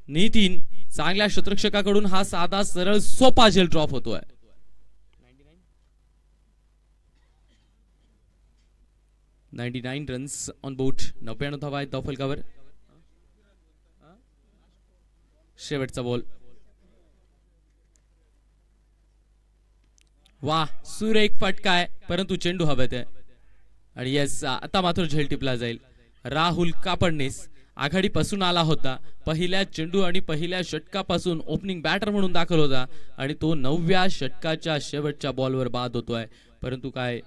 नितीन चांगल्या क्षेत्ररक्षकाकडून हा साधा सरळ सोपा झेल ड्रॉप होतोय. 99 रन्स ऑन बोर्ड. 99 धावा आहेत धावफलकावर. शेवटचा बॉल. वा, सुरेख फटका आहे, परंतु चेंडू हवेत आहे आणि येस, आता मात्र झेल टिपला जाईल. राहुल कापडणीस आघाडीपासून आला होता. पहिल्या चेंडू आणि पहिल्या षटकापासून ओपनिंग बॅटर म्हणून दाखल होता आणि तो 9व्या षटकाच्या शेवटच्या बॉलवर बाद होतोय, परंतु काय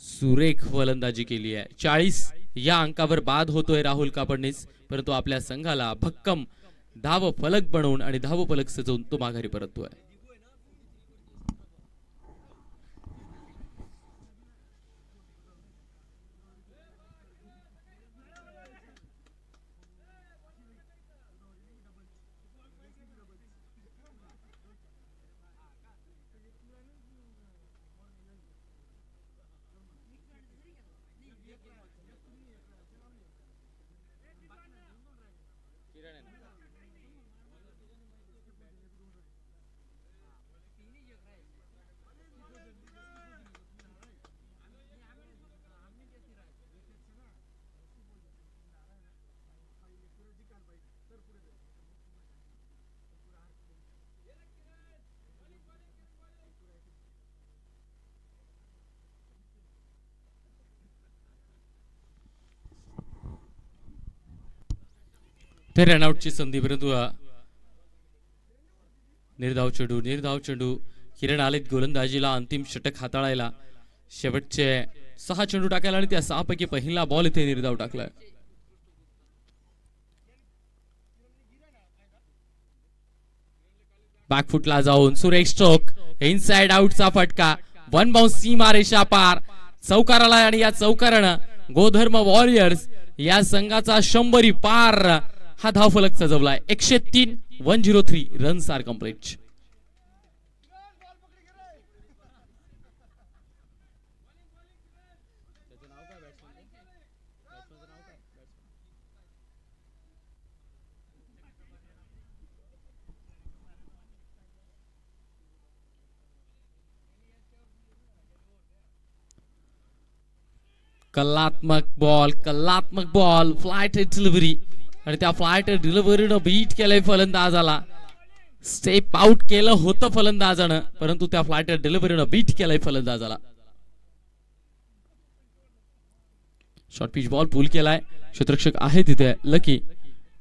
सुरेख फलंदाजी केली आहे. 40 या अंकावर बाद होतोय राहुल कापडणीस, परंतु आपल्या संघाला भक्कम धाव फलक बनवून आणि धाव फलक सजवून तो माघारी परततोय. ते रनआउटची संधी, परंतु निर्धाव चेंडू. किरण आलेत गोलंदाजीला अंतिम षटक हाताळायला. शेवटचे 6 चेंडू टाकायला आणि त्या 6 पैकी पहिला बॉल इथे निर्धाव टाकलाय. बॅकफुटला जाऊन सुरेख स्ट्रोक, इनसाइड आउटचा फटका, 1 बाउन्स सीमा रेषा पार. चौकाराला आणि या चौकारानं गोधर्म वॉरियर्स या संघाचा 100 पार हा धावफलक सजवलाय. 103, 103 रन्स आर कंप्लीट. कलात्मक बॉल फ्लाइट डिलिव्हरी आणि त्या फ्लाइट डिलिव्हरीनं बीट केलंय फलंदाजाला. स्टेप आउट केलं होतं फलंदाजानं, परंतु त्या फ्लाइट डिलिव्हरीनं बीट केलंय फलंदाजाला. शॉर्ट पिच बॉल पूल केलाय. क्षेत्ररक्षक आहे तिथे लकी.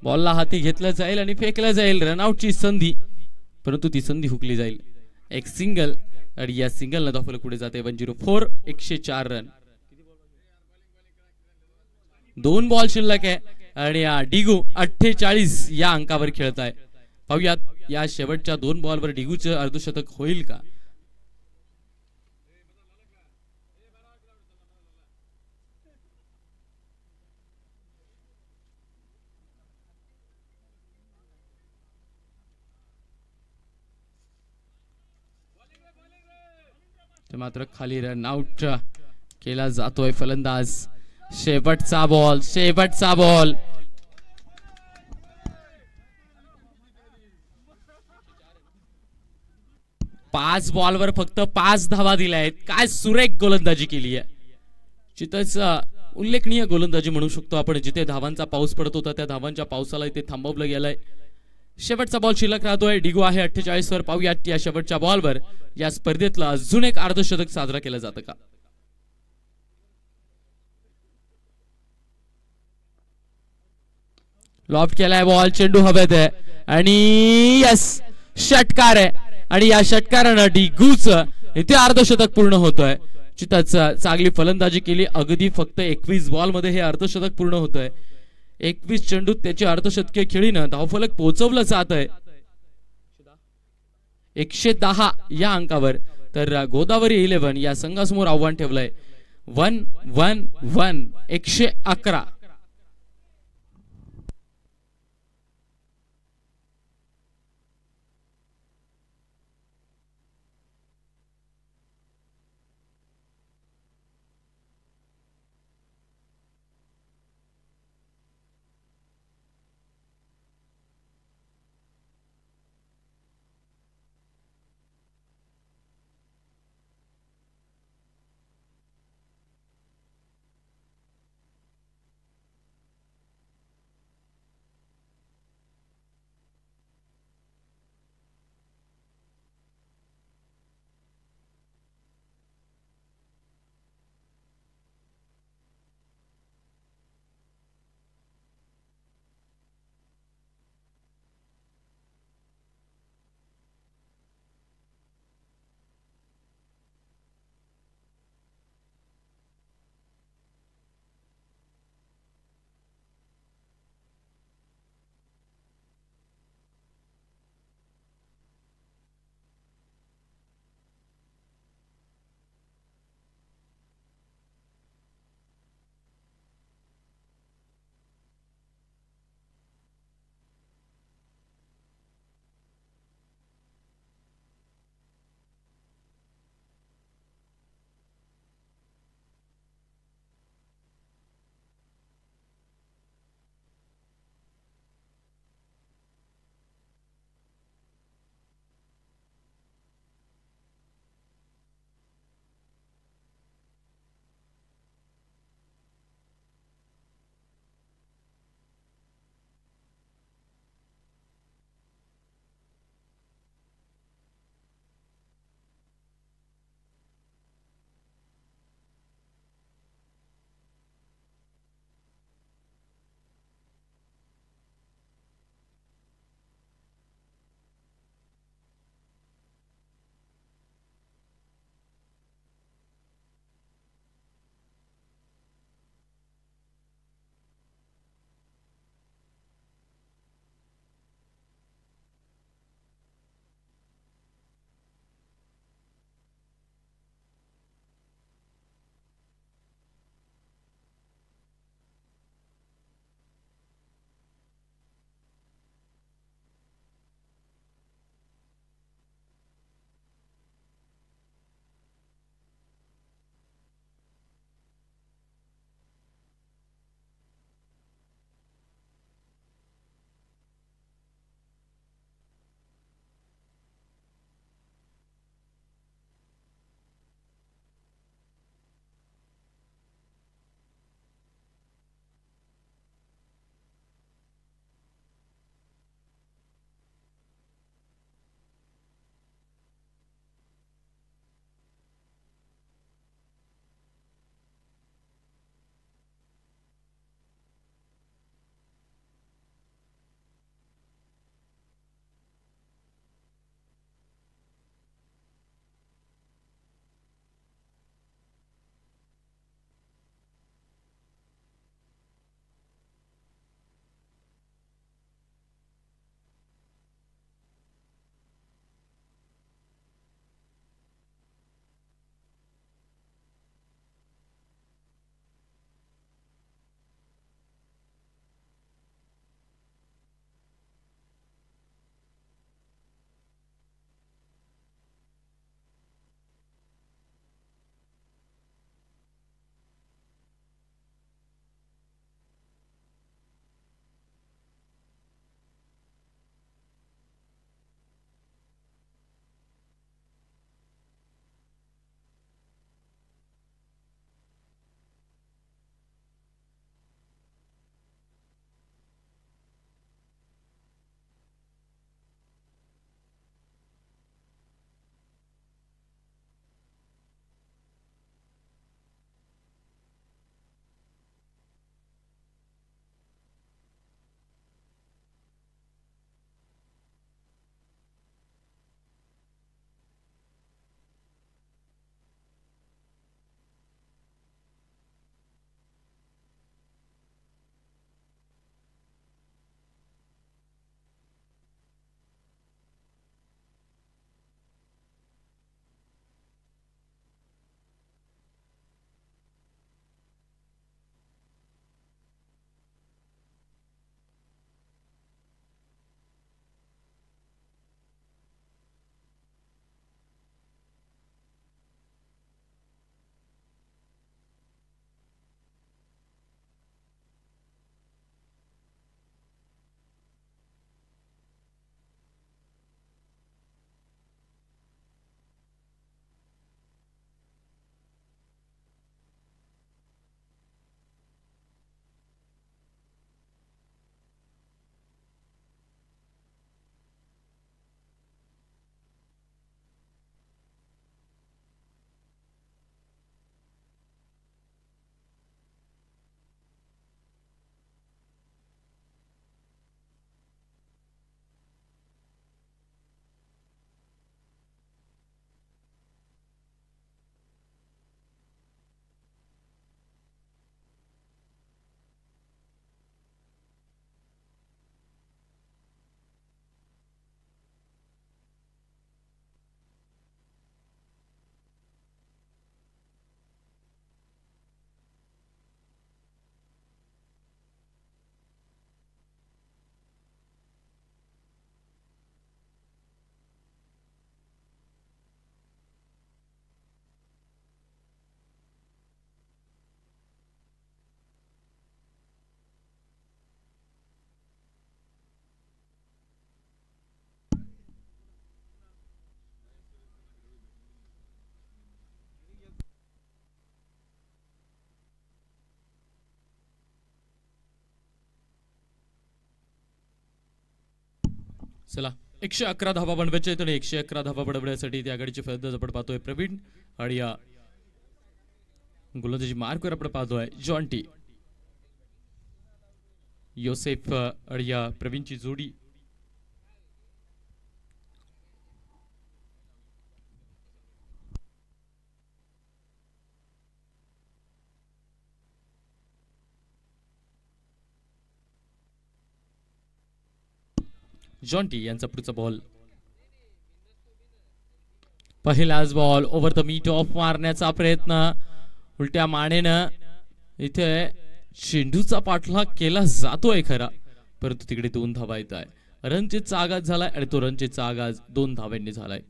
बॉलला हाती घेतलं जाईल आणि फेकलं जाईल. रनआउटची संधी, परंतु ती संधी हुकली जाईल. एक सिंगल आणि या सिंगलनं धावफलक पुढे जाते 104. 104 रन. 2 बॉल शिल्लक आहे आणि डिगू 48 या अंकावर खेळत आहे. पाहूयात या शेवटच्या 2 बॉलवर डिगूचं अर्धशतक होईल का. मात्र खाली रन आउट केला जातोय फलंदाज. शेवटचा बॉल. पाच बॉलवर फक्त 5 धावा दिल्या आहेत. काय सुरेख गोलंदाजी केली आहे. चितच उल्लेखनीय गोलंदाजी म्हणू शकतो आपण. जिथे धावांचा पाऊस पडत होता त्या धावांच्या पावसाला इथे थांबवलं गेलंय. शेवटचा बॉल शिल्लक राहतोय. डिगू आहे 48 वर. पाहूयात या शेवटच्या बॉलवर या स्पर्धेतला अजून एक अर्धशतक साजरा केलं जातं का. लॉफ्ट केलाय बॉल. चेंडू हवेत आहे आणि यस षटकार आहे आणि या षटकारानं डिगूच इथे अर्धशतक पूर्ण होतोय. चिताच चांगली फलंदाजी केली. अगदी फक्त 21 बॉल मध्ये हे अर्धशतक पूर्ण होतोय. 21 चेंडूत त्याची अर्धशतकीय खेळीनं धावफलक पोहोचवलं जात आहे 110 या अंकावर. तर गोदावरी 11 या संघासमोर आव्हान ठेवलंय 1-1-1 111. चला 111 धावा बनवायचे आहेत आणि 111 धावा बनवण्यासाठी त्या आघाडीचे फलंदाज आपण पाहतोय प्रवीण आणि या गोलंदाजी मार्कवर आपण पाहतोय जॉन्टी योसेफ आणि या प्रवीणची जोडी जॉन्टी यांचा पुढचा बॉल पहिलाच ball over the mid off मारण्याचा प्रयत्न उलट्या मानेनं इथे चेंडूचा पाठलाग केला जातोय खरा परंतु तिकडे 2 धावा येत आहे रणजितचा आघात झालाय आणि तो रणजितचा आघात 2 धावांनी झालाय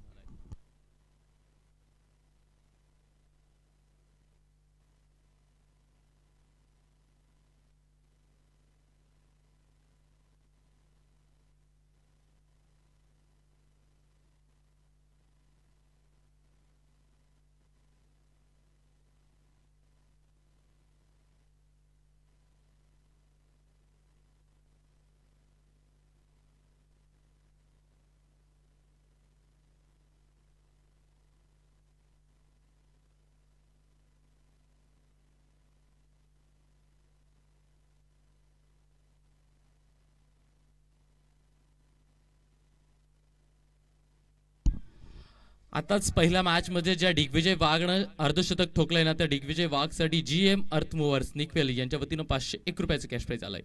आताच पहिल्या मॅच मध्ये ज्या दिग्विजय वाघनं अर्धशतक ठोकलंय ना त्या दिग्विजय वाघ साठी जीएम अर्थ मूव्हर्स निकवेल यांच्या वतीनं 501 रुपयाचं कॅश प्राइज आलंय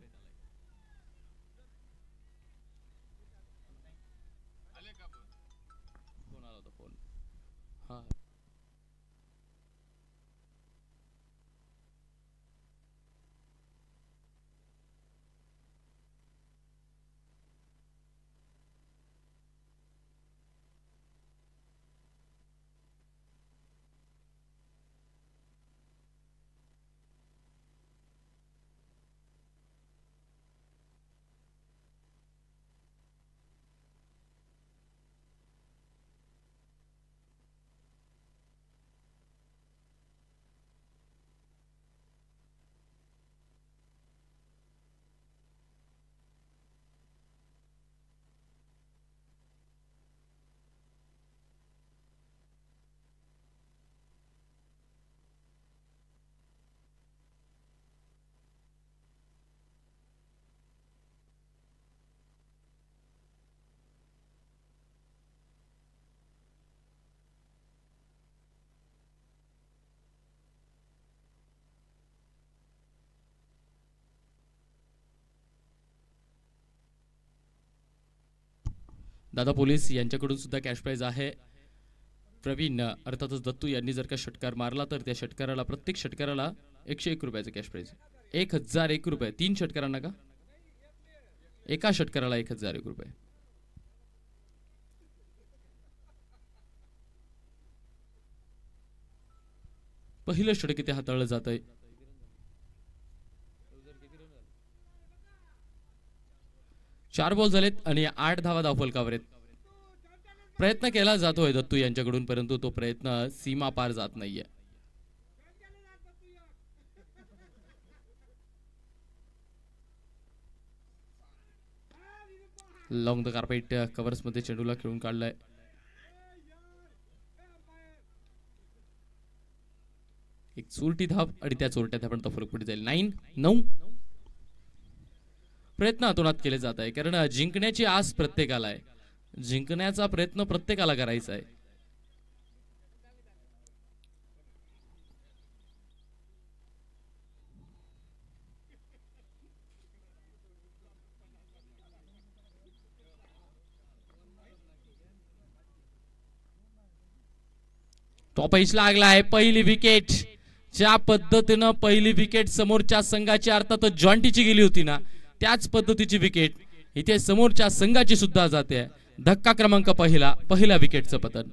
दादा पोलीस यांच्याकडून सुद्धा कॅश प्राइज आहे प्रवीण अर्थातच दत्तू यांनी जर का षटकार मारला तर त्या षटकाराला प्रत्येक षटकाराला 101 रुपयाचं कॅश प्राइज 1001 रुपये 3 षटकारांना का एका षटकाराला 1001 रुपये पहिलं षटक इथे हाताळलं जात आहे 4 बॉल झालेत आणि 8 धावा धावफलकावर आहेत प्रयत्न केला जातोय दत्तू यांच्याकडून परंतु तो प्रयत्न सीमा पार जात नाहीये लॉंग द कार्पेट कव्हर्स मध्ये चेंडूला खेळून काढलाय एक चोरटी धाव आणि त्या चोरट्या धावांचा फरक पडत जाईल 9 प्रयत्न अतोनात केले जात आहे कारण जिंकण्याची आस प्रत्येकाला आहे जिंकण्याचा प्रयत्न प्रत्येकाला करायचा आहे टॉप एज लागलाय पहिली विकेट ज्या पद्धतीनं पहिली विकेट समोरच्या संघाची अर्थात जॉन्टीची गेली होती ना त्याच पद्धतीची विकेट इथे समोरच्या संघाची सुद्धा जाते धक्का क्रमांक पहिला विकेटचं पतन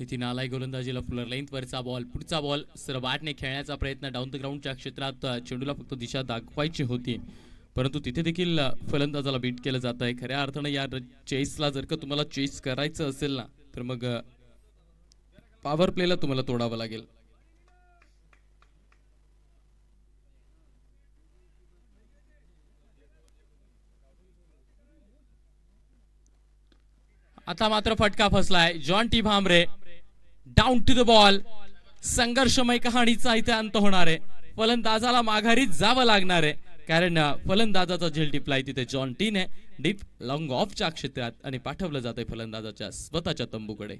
नितीन आलाय गोलंदाजीला फुलर लेंथ वरचा बॉल, पुढचा बॉल सरवाटने खेळण्याचा प्रयत्न डाऊन द ग्राउंडच्या क्षेत्रात चेंडूला फक्त दिशा दाखवायची होती, परंतु तिथे देखील फलंदाजाला बीट केलं जात आहे. खऱ्या अर्थानं या चेसला जर का तुम्हाला चेस करायचं असेल ना तर मग पॉवर प्लेला तुम्हाला तोडावं लागेल. आता मात्र फटका फसलाय. John T Bhamre down to the ball. संघर्षमय कहाणीचा इथे अंत होणार आहे. फलंदाजाला माघारी जावं लागणार आहे, कारण फलंदाजाचा झेल टिपलाय तिथे जॉन टीने डीप लॉंग ऑफच्या क्षेत्रात आणि पाठवलं जातंय फलंदाजाच्या स्वतःच्या तंबूकडे.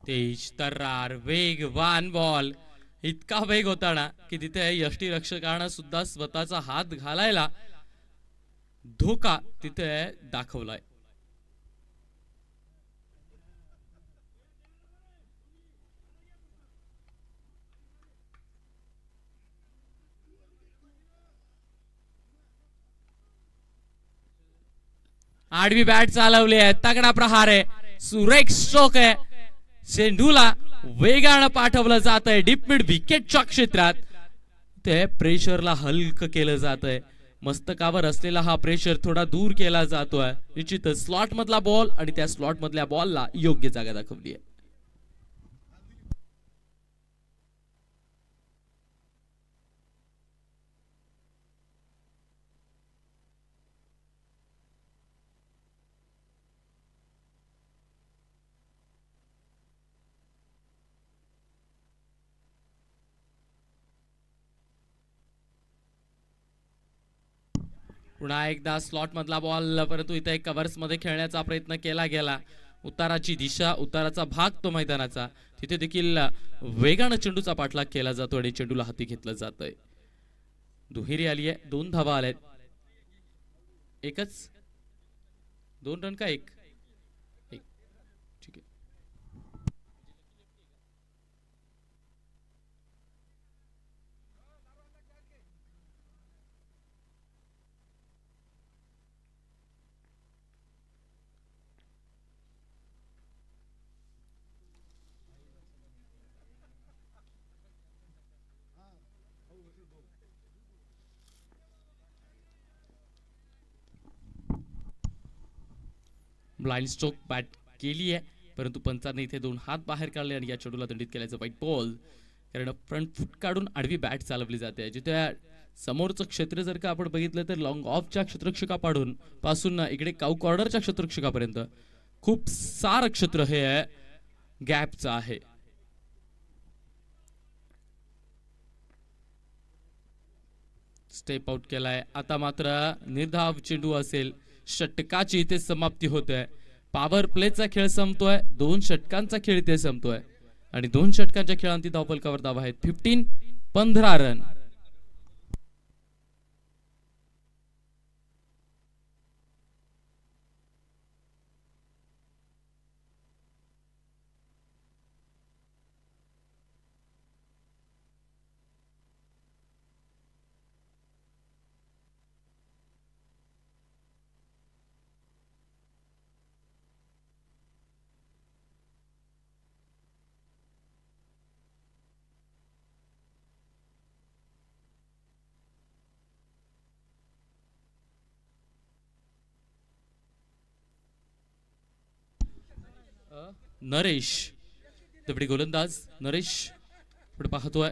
तेज तर्रार वेगवान बॉल. इतका वेग होता ना की तिथे यष्टीरक्षकानं सुद्धा स्वतःचा हात घालायला धोका तिथे दाखवलाय. आडवी बॅट चालवली आहे. तगडा प्रहार आहे. सुरेख स्ट्रोक आहे. चेंडूला वेगानं पाठवलं जात आहे डीप मिड विकेटच्या क्षेत्रात. ते प्रेशरला हलक केलं जात आहे. मस्तकावर असलेला हा प्रेशर थोडा दूर केला जातोय. निश्चित स्लॉट मधला बॉल आणि त्या स्लॉट मधल्या बॉलला योग्य जागा दाखवली आहे. पुन्हा एकदा स्लॉट मधला बॉल, परंतु इथे कव्हर्स मध्ये खेळण्याचा प्रयत्न केला गेला. उताराची दिशा, उताराचा भाग तो मैदानाचा, तिथे देखील वेगानं चेंडूचा पाठलाग केला जातो आणि चेंडूला हाती घेतलं जातंय. दुहेरी आली आहे. 2 धावा आल्यात. एकच 2 रन का एक? ठीक आहे. ब्लाइंड स्ट्रोक बॅट केली आहे, परंतु पंचाने इथे 2 हात बाहेर काढले आणि या चेंडूला दंडित केल्याचं व्हाईट बॉल. कारण फ्रंट फुट काढून आडवी बॅट चालवली जाते. जिथे समोरचं क्षेत्र जर का आपण बघितलं तर लॉंग ऑफच्या क्षेत्ररक्षकापासून पासून इकडे काऊ कॉर्नरच्या क्षेत्ररक्षकापर्यंत खूप सारं क्षेत्र हे गॅपचं आहे. स्टेप आउट केलाय. आता मात्र निर्धाव चेंडू असेल. षटकाची इथे समाप्ती होते. पॉवर प्लेचा खेळ संपतोय. 2 षटकांचा खेळ इथे संपतोय आणि 2 षटकांच्या खेळांती धावफलकावर धावा आहेत 15 रन. नरेश दबडी गोलंदाज. नरेश पुढे पाहतोय.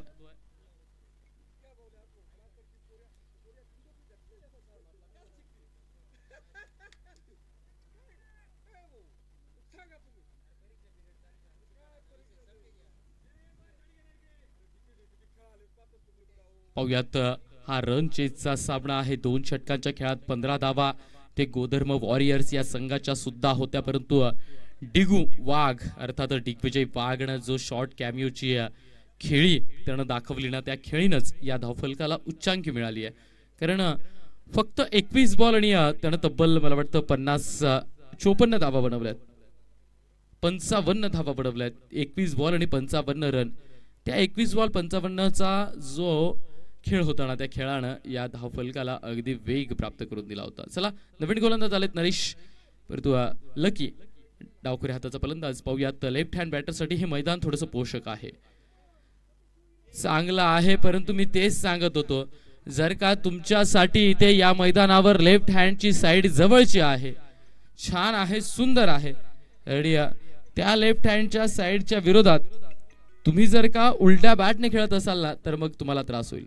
पाहुयात हा रन चेसचा सामना आहे. 2 षटकांच्या खेळात 15 धावा ते गोधर्म वॉरियर्स या संघाच्या सुद्धा होत्या, परंतु डिगू वाघ अर्थात दिग्विजय वाघनं जो शॉर्ट कॅमिओची खेळी त्यानं दाखवली ना, त्या खेळीनंच या धावफलकाला उच्चांकी मिळाली आहे. कारण फक्त 21 बॉल आणि त्यानं तब्बल मला वाटतं 54 धावा बनवल्यात, 55 धावा बनवल्यात. 21 बॉल आणि 55 रन. त्या 21 बॉल 55चा जो खेळ होता ना, त्या खेळानं या धावफलकाला अगदी वेग प्राप्त करून दिला होता. चला नवीन गोलंदाज आलेत नरेश, परंतु लकी डावखुऱ्या हाताचा फलंदाज. पाहूयात लेफ्ट हँड बॅटरसाठी हे मैदान थोडंसं पोषक आहे, चांगलं आहे, परंतु मी तेच सांगत होतो, जर का तुमच्यासाठी इथे या मैदानावर लेफ्ट हँडची साईड जवळची आहे, छान आहे, सुंदर आहे, आणि त्या लेफ्ट हँडच्या साईडच्या विरोधात तुम्ही जर का उलट्या बॅटने खेळत असाल ना, तर मग तुम्हाला त्रास होईल.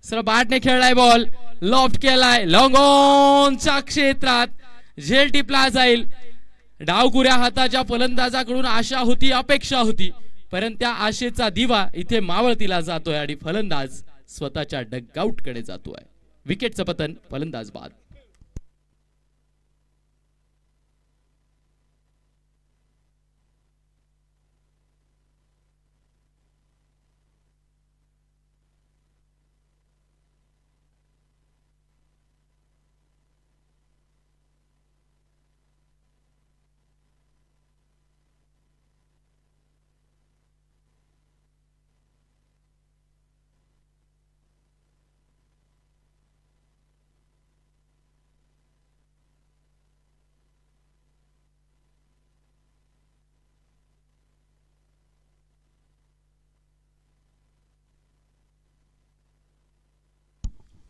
सर बॅटने खेळलाय बॉल, लॉफ्ट केलाय, लॉंग ऑनच्या क्षेत्रात झेल टिपला जाईल. डावकुऱ्या हाताच्या फलंदाजाकडून आशा होती, अपेक्षा होती, परंतु त्या आशेचा दिवा इथे मावळतीला जातोय आणि फलंदाज स्वतःच्या डगआउट कडे जातोय. विकेटचं पतन, फलंदाज बाद.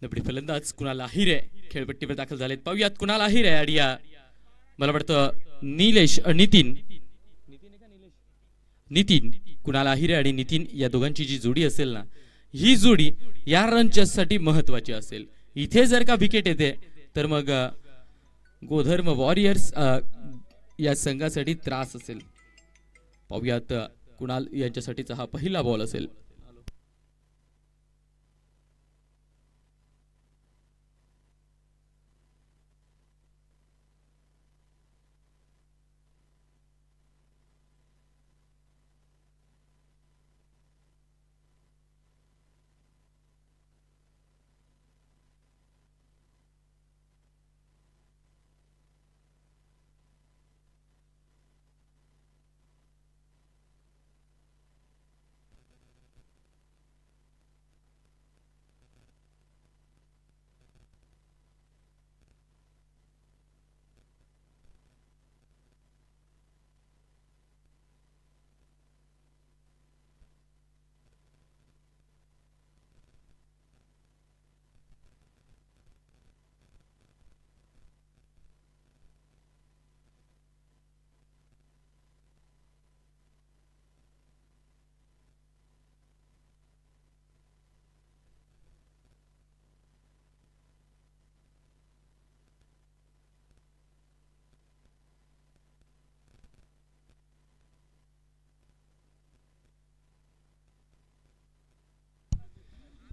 नबडी फलंदाज कुणाल आहिरे खेळपट्टीवर दाखल झालेत. पाहूयात कुणाल आहिरे आणि मला वाटतं नितीन कुणाल आहिरे आणि नितीन या दोघांची जी जोडी असेल ना, ही जोडी या रनच्यासाठी महत्वाची असेल. इथे जर का विकेट येते तर मग गोधर्म वॉरियर्स या संघासाठी त्रास असेल. पाहूयात कुणाल यांच्यासाठीचा हा पहिला बॉल असेल.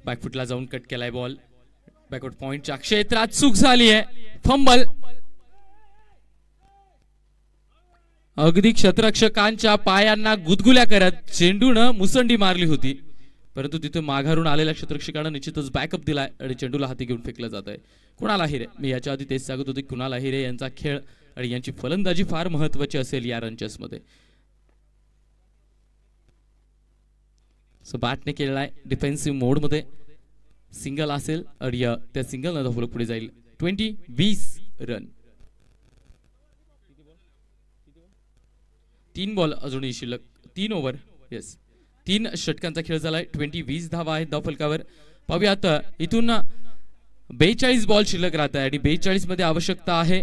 बॅकफुटला जाऊन कट केलाय बॉल. बॅकवर्ड पॉइंटच्या क्षेत्रात चूक झाली आहे, फंबल. अगदी क्षेत्ररक्षकांच्या पायांना गुदगुल्या करत चेंडूनं मुसंडी मारली होती, परंतु तिथे माघारून आलेल्या क्षेत्ररक्षकानं निश्चितच बॅकअप दिलाय आणि चेंडूला हाती घेऊन फेकलं जात आहे. कुणाल आहिरे, मी याच्या आधी तेच सांगत होते, कुणाल आहिरे यांचा खेळ आणि यांची फलंदाजी फार महत्वाची असेल या रनचेस मध्ये. बॅटने केलेलाय डिफेन्सिव्ह मोड मध्ये, सिंगल असेल आणि त्या सिंगल न धावफलक पुढे जाईल. 20 रन. 3 बॉल अजूनही शिल्लक, 3 ओव्हर, येस 3 षटकांचा खेळ झालाय. 20 धावा आहेत धावफलकावर. पाहूयात इथून 42 बॉल शिल्लक राहत आहे आणि 42 मध्ये आवश्यकता आहे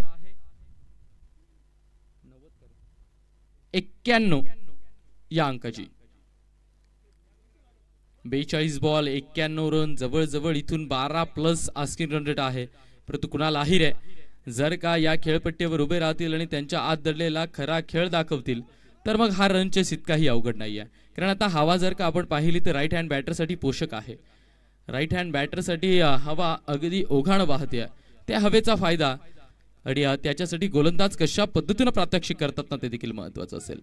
91 या अंकाची. 42 बॉल 91 रन, जवळजवळ इथून 12+ आस्किंग रन रेट आहे. परंतु कुणाल आहिरे जर का या खेळपट्टीवर उभे राहतील आणि त्यांच्या आत दडलेला खरा खेळ दाखवतील तर मग हा रन चेस इतकाही अवघड नाही आहे. कारण आता हवा जर का आपण पाहिली तर राईट हँड बॅटरसाठी पोषक आहे. राईट हँड बॅटरसाठी हवा अगदी ओघाणं वाहते. त्या हवेचा फायदा आणि त्याच्यासाठी गोलंदाज कशा पद्धतीने प्रात्यक्षिक करतात ना ते देखील महत्वाचं असेल.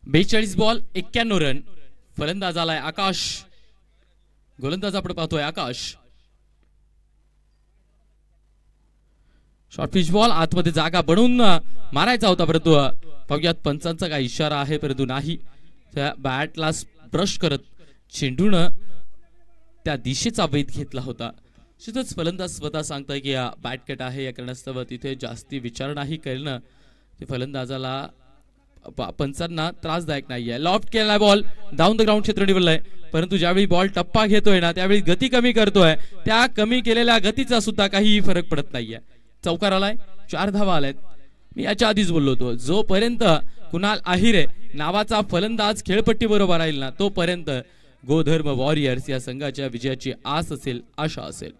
बेचाळीस बॉल 91 रन. फलंदाज आलाय आकाश, गोलंदाज आपण पाहतोय आकाश. शॉर्ट पिच बॉल आतमध्ये जागा बनवून मारायचा होता परंतु पाहुयात पंचांचा काय इशारा आहे परंतु नाही. त्या बॅटला ब्रश करत चेंडून त्या दिशेचा वेध घेतला होता. तिथंच फलंदाज स्वतः सांगताय की बॅट कट आहे या कारणास्तव तिथे जास्ती विचार नाही करणं ते फलंदाजाला पंचांना त्रासदायक नाहीये. लॉफ्ट केलाय बॉल डाऊन द ग्राउंड क्षेत्र निवडलंय परंतु ज्यावेळी बॉल टप्पा घेतोय ना त्यावेळी गती कमी करतोय. त्या कमी केलेल्या गतीचा सुद्धा काही फरक पडत नाहीये. चौकार आलाय, 4 धावा आल्यात. मी याच्या आधीच बोललो होतो जोपर्यंत कुणाल आहिरे नावाचा फलंदाज खेळपट्टी बरोबर राहील ना तोपर्यंत गोधर्म वॉरियर्स या संघाच्या विजयाची आस असेल, आशा असेल.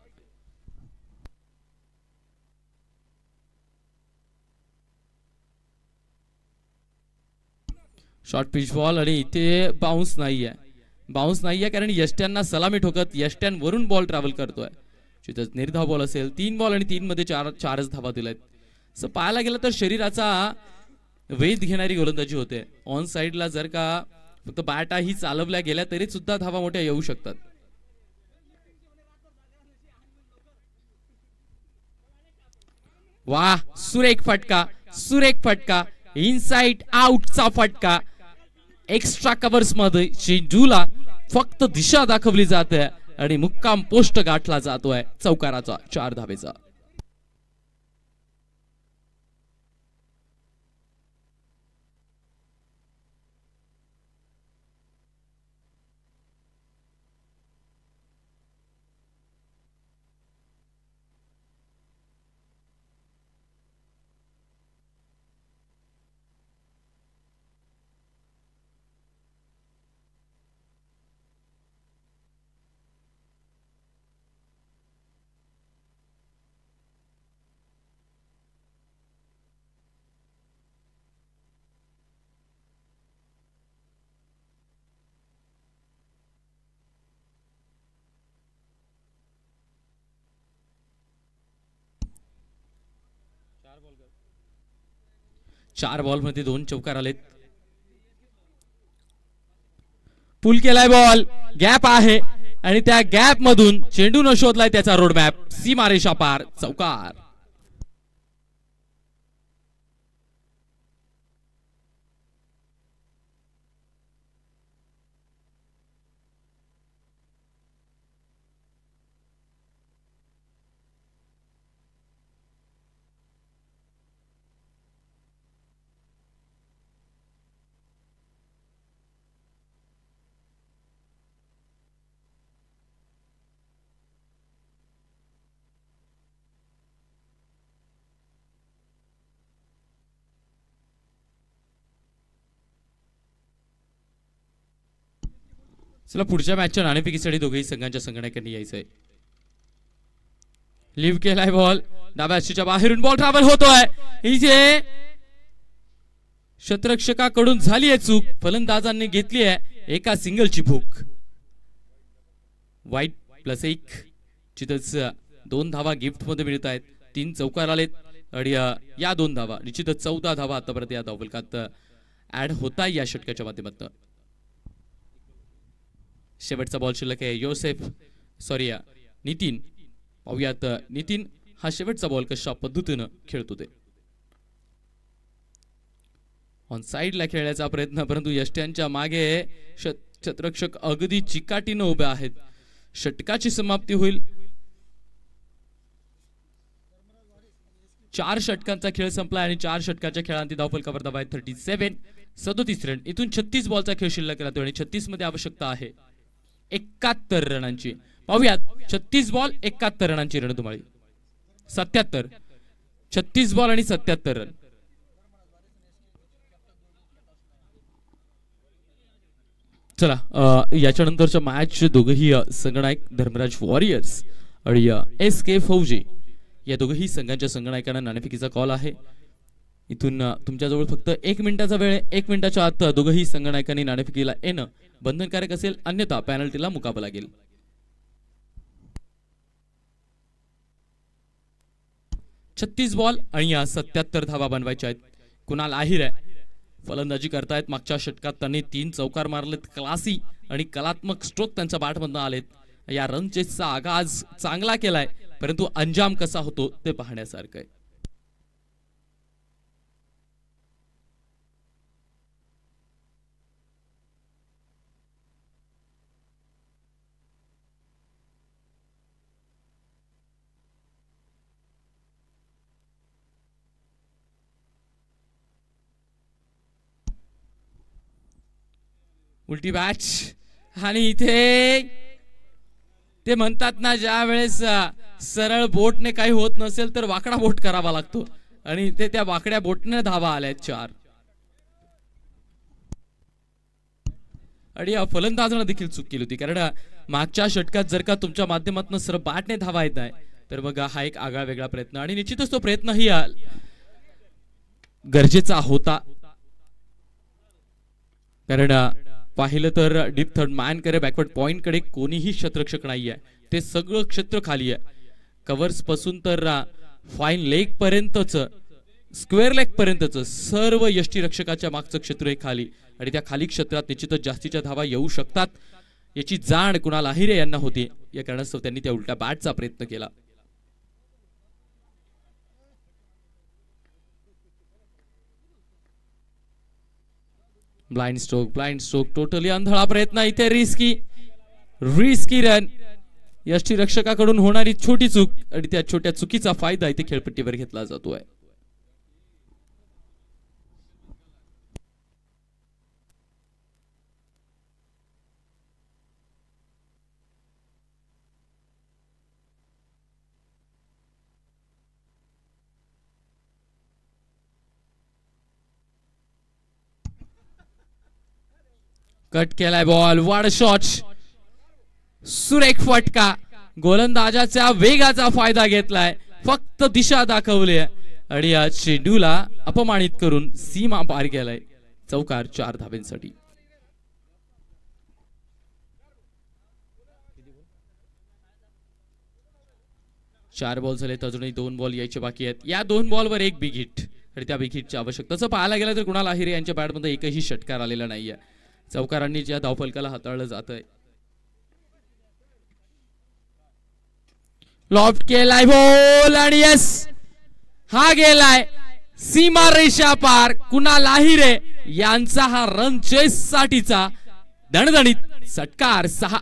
शॉर्ट पिच बॉल आणि इथे बाउन्स नाहीये कारण यष्ट्यांना सलामी ठोकत यष्ट्यांवरून बॉल ट्रॅव्हल करतोय. तिथं निर्धाव बॉल असेल. 3 बॉल आणि 3 मध्ये 4च धावा दिल्यात. सो पाहायला गेलं तर शरीराचा वेध घेणारी गोलंदाजी होते. ऑन साइडला जर का फक्त बॅटाही चालवल्या गेल्या तरी सुद्धा धावा मोठ्या येऊ शकतात. वाह, सुरेख फटका इनसाइड आउटचा फटका. एक्स्ट्रा कव्हर्स मध्ये चेंडूला फक्त दिशा दाखवली जाते आणि मुक्काम पोस्ट गाठला जातोय चौकाराचा 4 धावेचा. चार बॉल मध्ये 2 चौकार आलेत. पुल केलाय बॉल, गॅप आहे आणि त्या गॅप मधून चेंडून शोधलाय त्याचा रोडमॅप. सीमारेषा पार, चौकार. चला पुढच्या मॅचच्या नाणेफेकीसाठी दोघेही संघांच्या संघटनांनी यायचंय. लिव्ह केलाय बॉल, डाव्या अक्षीच्या बाहेरून बॉल ट्रॅव्हल होतोय. इथे शतरक्षकाकडून झाली आहे चूक, फलंदाजांनी घेतली आहे एका सिंगलची भूक. वाईट +1 चितच 2 धावा गिफ्ट मध्ये मिळत आहेत. 3 चौकार आलेत आणि या 2 धावा निश्चितच 14 धावा आतापर्यंत या धावफलकात ऍड होता या षटकाच्या माध्यमातून. शेवटचा बॉल शिल्लक आहे. नितीन. पाहूयात नितीन हा शेवटचा बॉल कशा पद्धतीनं खेळतो ते. ऑन साइडला खेळण्याचा प्रयत्न, परंतु यष्ट्यांच्या मागे क्षेत्ररक्षक अगदी चिकाटीनं उभे आहेत. षटकाची समाप्ती होईल. 4 षटकांचा खेळ संपला आणि 4 षटकाच्या खेळांती धावफलकावर धावा 37 रन. इथून 36 बॉलचा खेळ शिल्लक राहतो आणि 36 मध्ये आवश्यकता आहे 71 रनांची. पाहूयात 36 बॉल 71 रनांची रणधुमाळी. 77, 36 बॉल आणि 77 रन. चला याच्यानंतरच्या मॅच दोघही संघनायक धर्मराज वॉरियर्स आणि SK फौजी या दोघही संघांच्या संघनायकांना नाणेफेकीचा कॉल आहे. इथून तुमच्याजवळ फक्त 1 मिनिटाचा वेळ. 1 मिनिटाच्या आत दोघही संघनायकांनी नाणेफेकीला येणं बंधनकारक असेल, अन्यथा पॅनल्टीला मुकावं लागेल. 36 बॉल आणि 77 धावा बनवायच्या आहेत. कुणाल आहिर आहे फलंदाजी करतायत. मागच्या षटकात त्यांनी 3 चौकार मारलेत. क्लासी आणि कलात्मक स्ट्रोक त्यांच्या बॅटमधून आलेत. या रन चेसचा आगाज चांगला केलाय, परंतु अंजाम कसा होतो ते पाहण्यासारखं आहे. उलटी बॅच आणि इथे ते म्हणतात ना, ज्या वेळेस सरळ बोटने काही होत नसेल तर वाकडा बोट करावा लागतो आणि इथे त्या वाकड्या बोटने धावा आल्यात 4. आणि फलंदाजानं देखील चूक केली होती, कारण मागच्या षटकात जर का तुमच्या माध्यमातून सरळ बॅटने धावा येत नाही तर मग हा एक आगळा वेगळा प्रयत्न, आणि निश्चितच तो प्रयत्नही गरजेचा होता. कारण पाहिलं तर डीप थर्ड मॅन कडे, बॅकवर्ड पॉइंट कडे कोणीही क्षेत्ररक्षक नाहीये. ते सगळं क्षेत्र खाली आहे. कव्हर्स पासून तर फाईन लेग पर्यंतच, स्क्वेअर लेग पर्यंतच सर्व यष्टीरक्षकाच्या मागचं क्षेत्र आहे खाली, आणि त्या खाली क्षेत्रात निश्चितच जास्तीच्या धावा येऊ शकतात याची जाण कुणाल आहिरे यांना होती. या कारणास्तव त्यांनी त्या उलट्या बॅटचा प्रयत्न केला. ब्लाइंड स्ट्रोक टोटली आंधळा प्रयत्न. इथे रिस्की रन. यष्टीरक्षकाकडून होणारी छोटी चूक आणि त्या छोट्या चुकीचा फायदा इथे खेळपट्टीवर घेतला जातोय. कट केलाय बॉल. वाड शॉट, सुरेख फटका. गोलंदाजाच्या वेगाचा फायदा घेतलाय, फक्त दिशा दाखवली आणि या चेंडूला अपमानित करून सीमा पार केलाय. चौकार 4 धाब्यांसाठी. चार बॉल झालेत, अजूनही 2 बॉल यायचे बाकी आहेत. या 2 बॉलवर 1 बिग हिट आणि त्या बिग हिटची आवश्यकता. तसं पाहायला गेलं तर कुणाल आहिरे यांच्या बॅटमध्ये एकही षटकार आलेला नाहीये. चौकारांनी ज्या धावफलकाला हाताळलं जात आहे. लॉफ्ट केलाय बॉल आणि यस, हा गेलाय सीमा रेषा पार. कुणाल आहिरे यांचा हा रन चेस साठीचा दणदणीत षटकार. 6.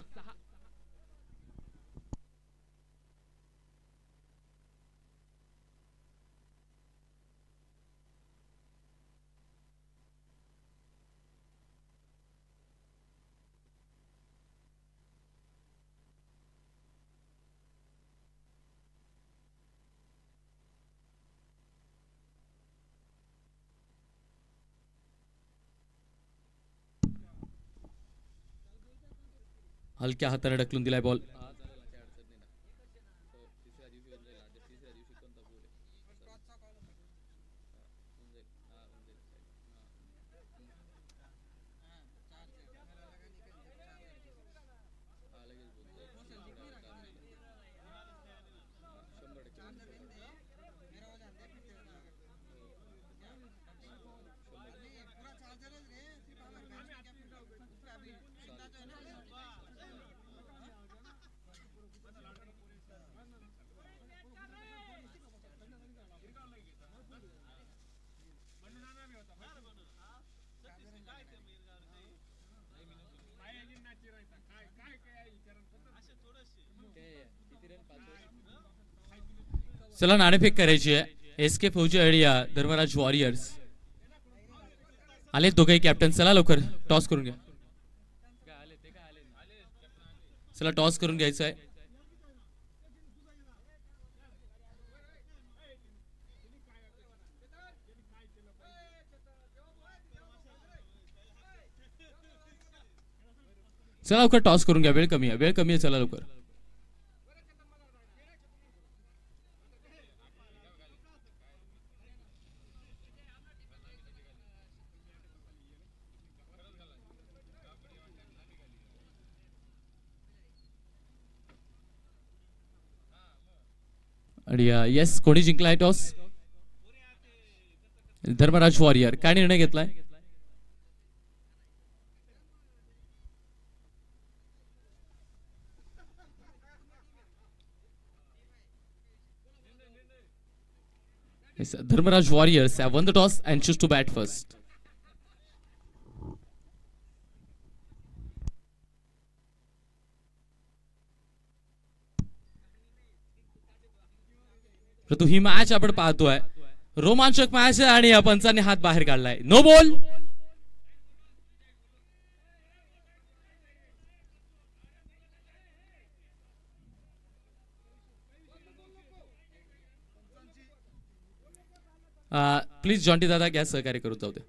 हलक्या हाताने ढकलून दिलाय बॉल. चला नाणेफेक करायची आहे. एसके फौजी आयडिया धर्मराज वॉरियर्स आले दोघेही कॅप्टन. चला लवकर टॉस करून घ्या. चला टॉस करून घ्यायचं आहे. चला लवकर टॉस करून घ्या. वेळ कमी आहे, वेळ कमी आहे. चला लवकर. आणि येस, कोणी जिंकलाय टॉस? धर्मराज वॉरियर. काय निर्णय घेतलाय? Yes, Dharmaraj Warriors have won the toss and choose to bat first. परंतु ही मॅच आपण पाहतोय, रोमांचक मॅच आहे आणि या पंचांनी हात बाहेर काढलाय. No ball. प्लीज जॉन्टी दादा घ्या, सहकार्य करू जाऊ दे.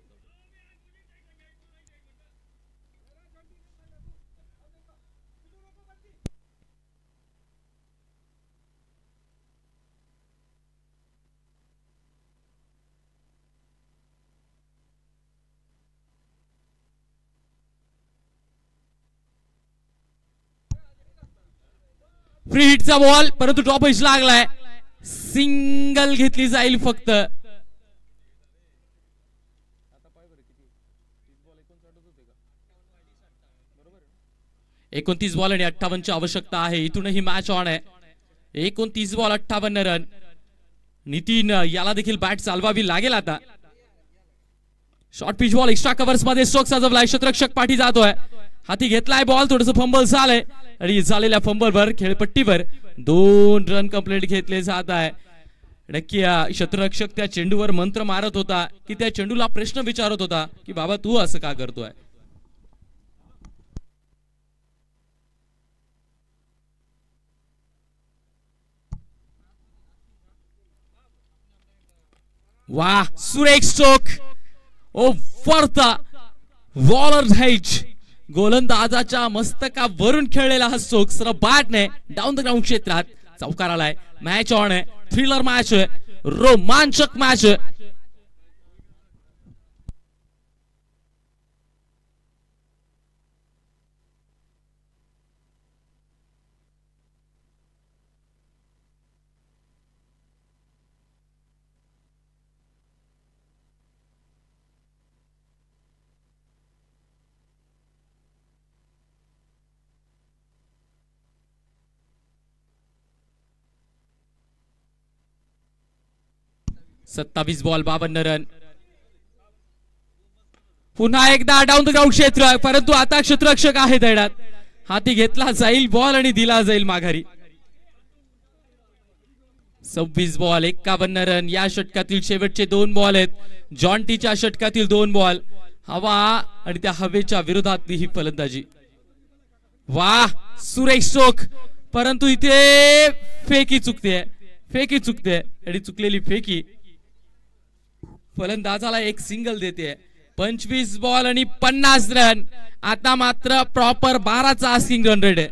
फ्री हिटचा बॉल, परंतु ड्रॉप इश लागलाय. सिंगल घेतली जाईल फक्त. 29 बॉल आणि 58 ची आवश्यकता आहे. इथूनही मॅच ऑन आहे. 29 बॉल 58 रन. नितीन याला देखील बॅट चालवावी लागेल आता. Short pitch ball extra covers मध्ये स्ट्रोक सजवलाय. क्षेत्ररक्षक पाठी जातोय. हाती घेतलाय बॉल, थोडस फंबल झालंय आणि झालेल्या फंबलवर खेळपट्टीवर 2 रन कंप्लीट घेतले जात आहे. नक्की क्षेत्ररक्षक त्या चेंडूवर मंत्र मारत होता की त्या चेंडूला प्रश्न विचारत होता की बाबा तू असं का करतोय. वाह, सुरेख स्ट्रोक. ओ वरता वॉलर हाईट गोलंदाजाच्या मस्तकावरून खेळलेला हा स्ट्रोक सरळ बॅटने डाऊन द ग्राउंड क्षेत्रात चौकार आलाय. मॅच ऑन आहे. थ्रिलर मॅच आहे. रोमांचक मॅच आहे. सत्तावीस बॉल 52 रन. पुन्हा एकदा डाऊन द ग्राउंड क्षेत्र, परंतु आता क्षेत्ररक्षक आहे दैडात. हाती घेतला जाईल बॉल आणि दिला जाईल माघारी. 26 बॉल 51 रन. या षटकातील शेवटचे 2 बॉल आहेत. जॉन्टीच्या षटकातील 2 बॉल. हवा आणि त्या हवेच्या विरोधातली ही फलंदाजी. वाह, सुरेख स्ट्रोक, परंतु इथे फेकी चुकते. फेकी चुकते आणि चुकलेली फेकी फलंदाजाला एक सिंगल देते. 25 बॉल आणि 50 रन. आता मात्र प्रॉपर 12चा आस्किंग रन रेट आहे.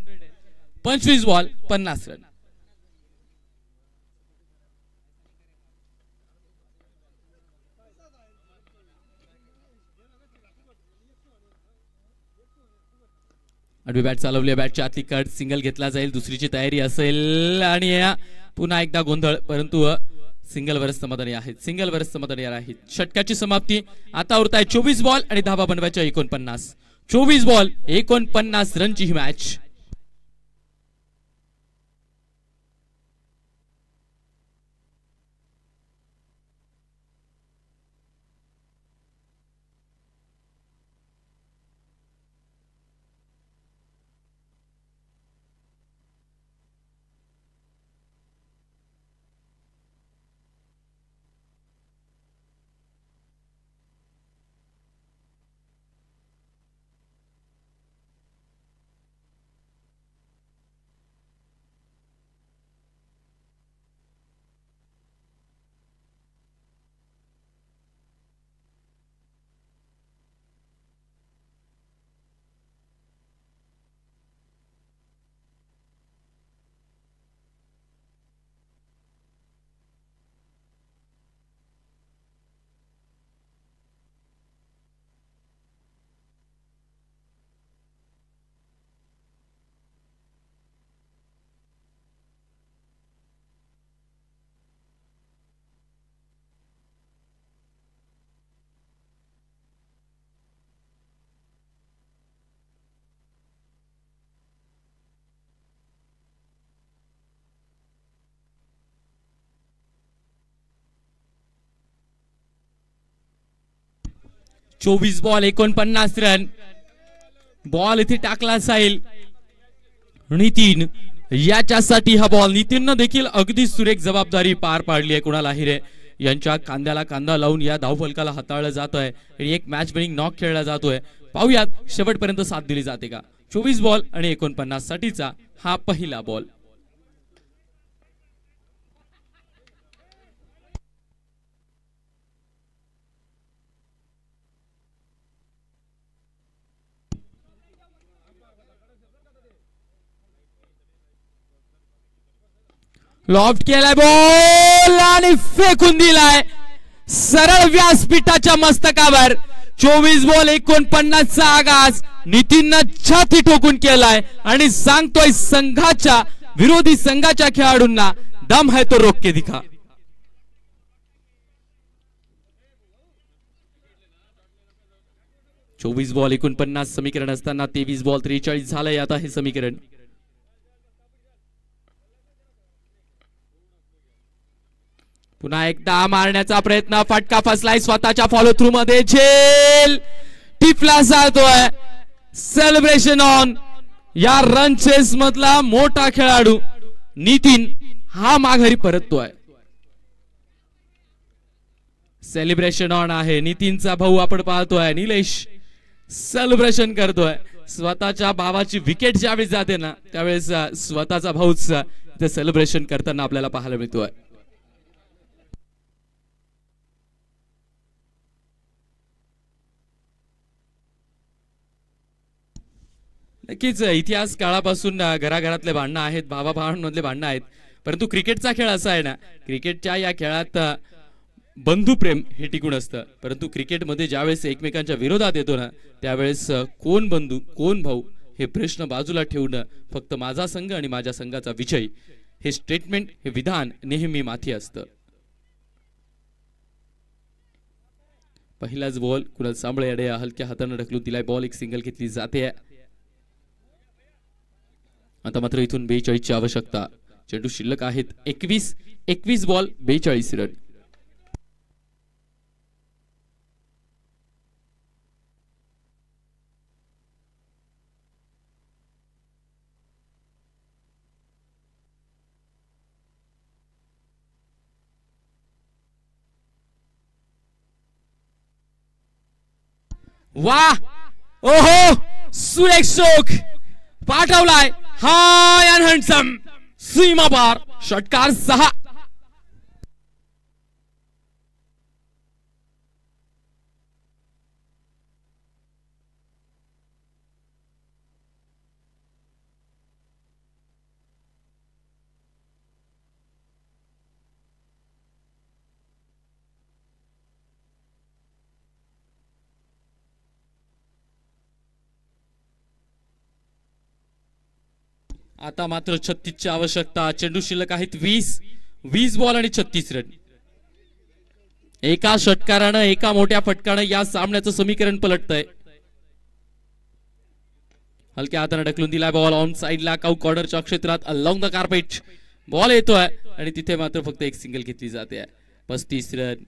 25 बॉल 50 रन. आडवी बॅट चालवली. बॅटच्या आतली कट, सिंगल घेतला जाईल. दुसरीची तयारी असेल आणि पुन्हा एकदा गोंधळ, परंतु सिंगलवर समाधानी आहेत. सिंगलवर समाधानी आहेत. षटकाची समाप्ती. आता उरत आहे 24 बॉल आणि धावा बनवायच्या 49. 24 बॉल 49 रनची ही मॅच. 24 ball 49 run. बॉल इथे टाकला जाईल. नितीन याच्यासाठी हा बॉल. नितीननं देखील अगदी सुरेख जबाबदारी पार पाडली आहे. कुणाल आहिरे यांच्या कांद्याला कांदा लावून या धावफलकाला हाताळलं जात आहे आणि एक मॅच विनिंग नॉक खेळला जातोय. पाहूयात शेवटपर्यंत साथ दिली जाते का. 24 बॉल आणि 49 साठीचा हा पहिला बॉल. लॉफ्ट केलाय बॉल आणि फेकून दिलाय सरळ व्यासपीठाच्या मस्तकावर. 24 बॉल 49 चा आगाज नितीननं छाती ठोकून केलाय आणि सांगतोय संघाच्या विरोधी संघाच्या खेळाडूंना दम है तो रोक के दिखा. चोवीस बॉल 49 समीकरण असताना 23 बॉल 43 झालंय आता हे समीकरण. पुन्हा एकदा मारण्याचा प्रयत्न. फटका फसलाय स्वतःच्या फॉलो थ्रू मध्ये. झेल टिपला जातोय. Celebration on. या रन चेस मधला मोठा खेळाडू नितीन हा माघारी परततोय. सेलिब्रेशन ऑन आहे. नितीनचा भाऊ आपण पाहतोय निलेश सेलिब्रेशन करतोय. स्वतःच्या भावाची विकेट ज्यावेळी जाते ना त्यावेळेस स्वतःचा भाऊच ते सेलिब्रेशन करताना आपल्याला पाहायला मिळतोय. नक्कीच इतिहास काळापासून घराघरातले भांडणं आहेत, भावाभावांमधले भांडणं आहेत. परंतु क्रिकेटचा खेळ असा आहे ना, क्रिकेटच्या या खेळात बंधुप्रेम हे टिकून असतं. परंतु क्रिकेटमध्ये ज्यावेळेस एकमेकांच्या विरोधात येतो ना त्यावेळेस कोण बंधू कोण भाऊ हे प्रश्न बाजूला ठेवून फक्त माझा संघ आणि माझ्या संघाचा विजय हे स्टेटमेंट हे विधान नेहमी माथी असतं. पहिलाच बॉल कुणाल सांबळे याने हलक्या हाताने ढकलून दिलाय. बॉल एक सिंगल घेतली जाते. आता मात्र इथून 42 ची आवश्यकता. चेंडू शिल्लक आहेत 21 बॉल 42 रन. वाह ओहो सुरेख शोक पाठवलाय. हाय अँड हँडसम सीमा पार षटकार 6. आता मात्र 36 ची आवश्यकता. चेंडू शिल्लक आहेत 20 बॉल आणि 36 रन. एका षटकारानं एका मोठ्या फटकानं या सामन्याचं समीकरण पलटतंय. हलक्या हाताने ढकलून दिलाय बॉल ऑन साइडला काऊ कॉर्नरच्या क्षेत्रात अलोंग द कार्पेट. बॉल येतोय आणि तिथे मात्र फक्त एक सिंगल घेतली जाते. 35 रन.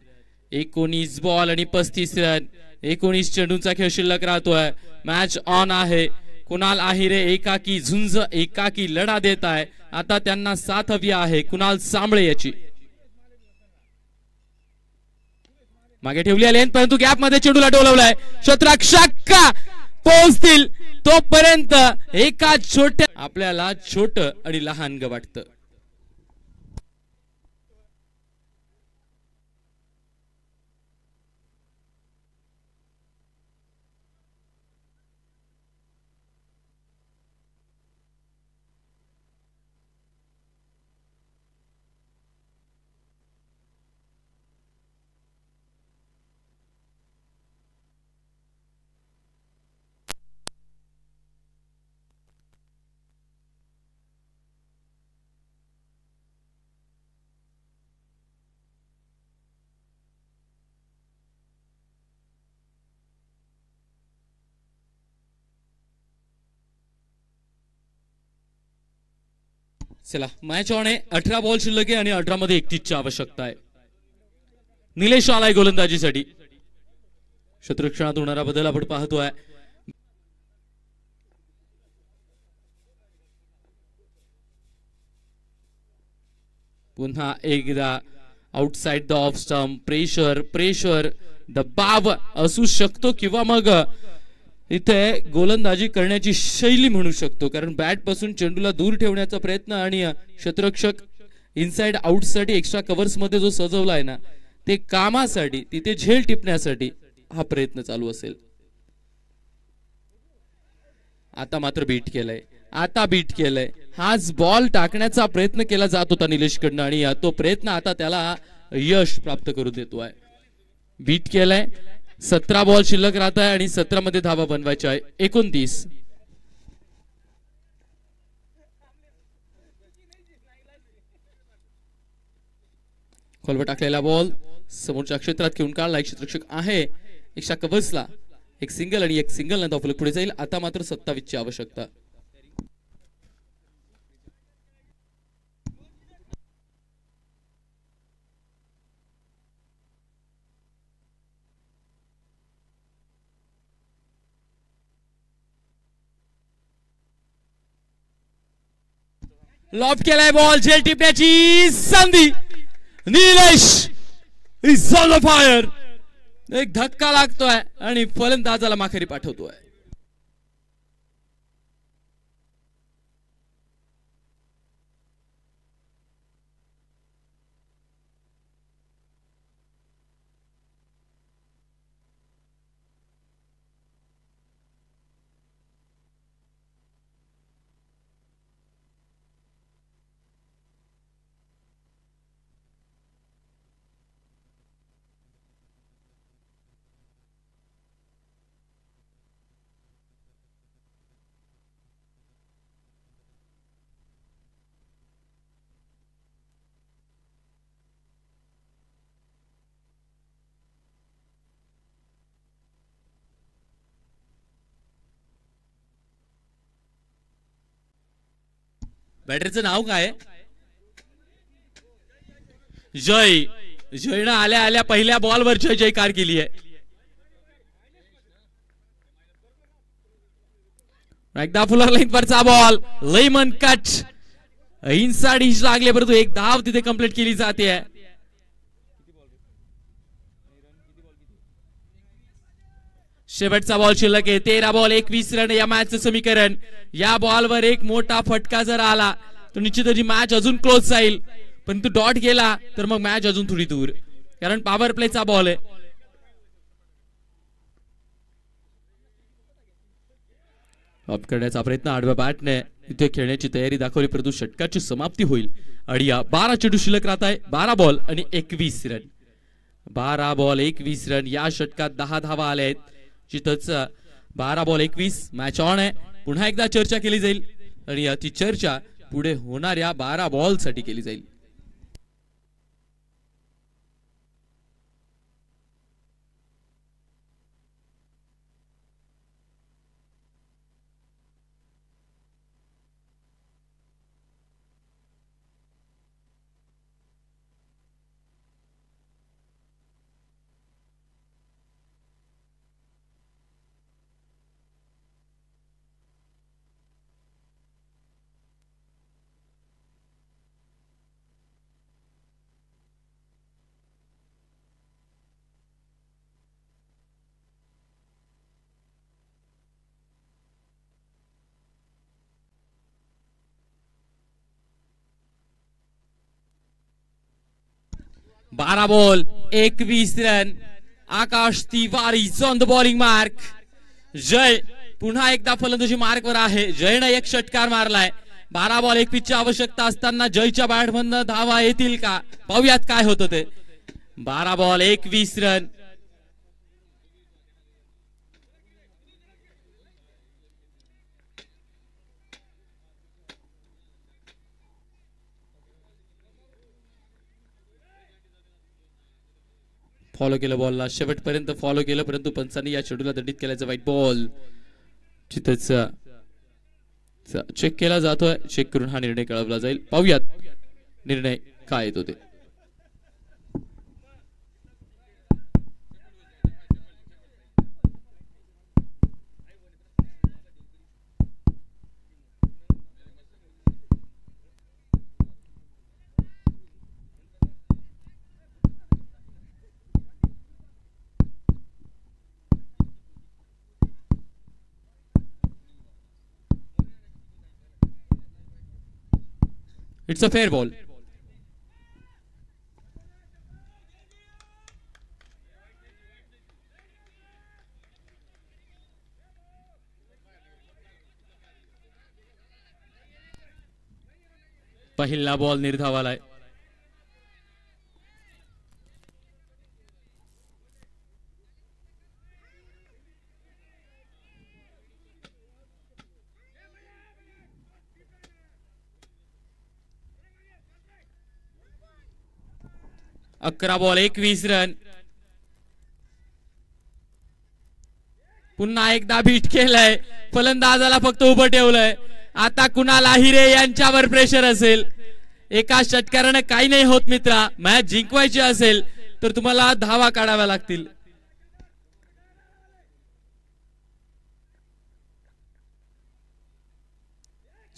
19 बॉल आणि 35 रन. 19 चेंडूंचा खेळ शिल्लक राहतोय. मॅच ऑन आहे. कुणाल आहिरे एकाकी झुंज एकाकी लढा देत आहे. आता त्यांना साथ हवी आहे कुणाल सांबळे याची. मागे ठेवली आली परंतु गॅप मध्ये चेंडूला डोलवलाय. क्षेत्ररक्षक पोहोचतील तोपर्यंत एका छोट्या आपल्याला छोट आणि लहान ग वाटतं. चला मॅच ऑन आहे. 18 बॉल शिल्लक आहे आणि 18 मध्ये 31 ची आवश्यकता आहे. निलेश आलाय गोलंदाजीसाठी. शत्रुक्षणात होणारा बदल आपण पाहतोय. पुन्हा एकदा outside the off stump. Pressure दबाव असू शकतो किंवा मग इथे गोलंदाजी करण्याची शैली म्हणू शकतो, कारण बॅट पासून चेंडूला दूर ठेवण्याचा प्रयत्न आणि क्षेत्ररक्षक इनसाइड आउट साठी एक्स्ट्रा कव्हर्स मध्ये जो सजवला आहे ना, ते कामासाठी, तिथे झेल टिपण्यासाठी हा प्रयत्न चालू असेल. आता मात्र बीट केलंय. हाच बॉल टाकण्याचा प्रयत्न केला जात होता निलेशकडनं आणि तो प्रयत्न आता त्याला यश प्राप्त करून देतोय. बीट केलंय. 17 बॉल शिल्लक राहत आहे आणि 17 मध्ये धावा बनवायच्या आहे. 29. खोलवर टाकलेला बॉल समोरच्या क्षेत्रात घेऊन काढला. एक क्षेत्ररक्षक आहे एक्स्ट्रा कव्हर्सला. एक सिंगल आणि एक सिंगल नंतर फलक पुढे जाईल. आता मात्र 27 ची आवश्यकता. लॉब केलाय बॉल. झेल टिपण्याची संधी. Nilesh is on fire. एक धक्का लागतोय आणि फलंदाजाला माघारी पाठवतोय. बॅटरीचं नाव काय? जयनं आल्या आल्या पहिल्या बॉलवर जयकार केली आहे. एकदा फुलर लाईन वरचा ball. Lemon cut inside hitch लागले, परंतु एक धाव तिथे कंप्लीट केली जाते. शेवटचा बॉल शिल्लक आहे. 13 बॉल 21 रन या मॅचचं समीकरण. या बॉलवर एक मोठा फटका जर आला तर निश्चितच ही मॅच अजून क्लोज जाईल, परंतु डॉट गेला तर मग मॅच अजून थोडी दूर, कारण पॉवर प्लेचा बॉल आहे. ऑफ करण्याचा प्रयत्न आडव्या बॅटने इथे खेळण्याची तयारी दाखवली, परंतु षटकाची समाप्ती होईल. अडिया 12 चेंडू शिल्लक राहत आहे. 12 बॉल आणि 21 रन. 12 ball 21 run. या षटकात 10 धावा आल्या आहेत. जिथंच 12 बॉल 21. मॅच ऑन आहे. पुन्हा एकदा चर्चा केली जाईल आणि ती चर्चा पुढे होणाऱ्या 12 बॉल साठी केली जाईल. बारा ball 21 run. Akash Tiwari on the bowling mark. जय पुन्हा एकदा फलंदाजी मार्क वर आहे. जयनं एक षटकार मारलाय. 12 बॉल 21 ची आवश्यकता असताना जयच्या बॅट मधनं धावा येतील का, पाहूयात काय होतं ते. 12 बॉल 21 रन. फॉलो केलं बॉलला, शेवटपर्यंत फॉलो केलं, परंतु पंचांनी या चेंडूला दंडित केल्याचं व्हाईट बॉल तिथेच चेक केला जातोय. चेक करून हा निर्णय कळवला जाईल. पाहूयात निर्णय काय येतो ते. It's a fair ball. पहिला बॉल निर्धावालाय. अकरा बॉल 21 रन. पुन्हा एकदा बीट केलंय. फलंदाजाला फक्त उभं ठेवलंय. आता कुणाल आहिरे यांच्यावर प्रेशर असेल. एका षटकाराने काही नाही होत मित्रा. मॅच जिंकवायची असेल तर तुम्हाला धावा काढाव्या लागतील.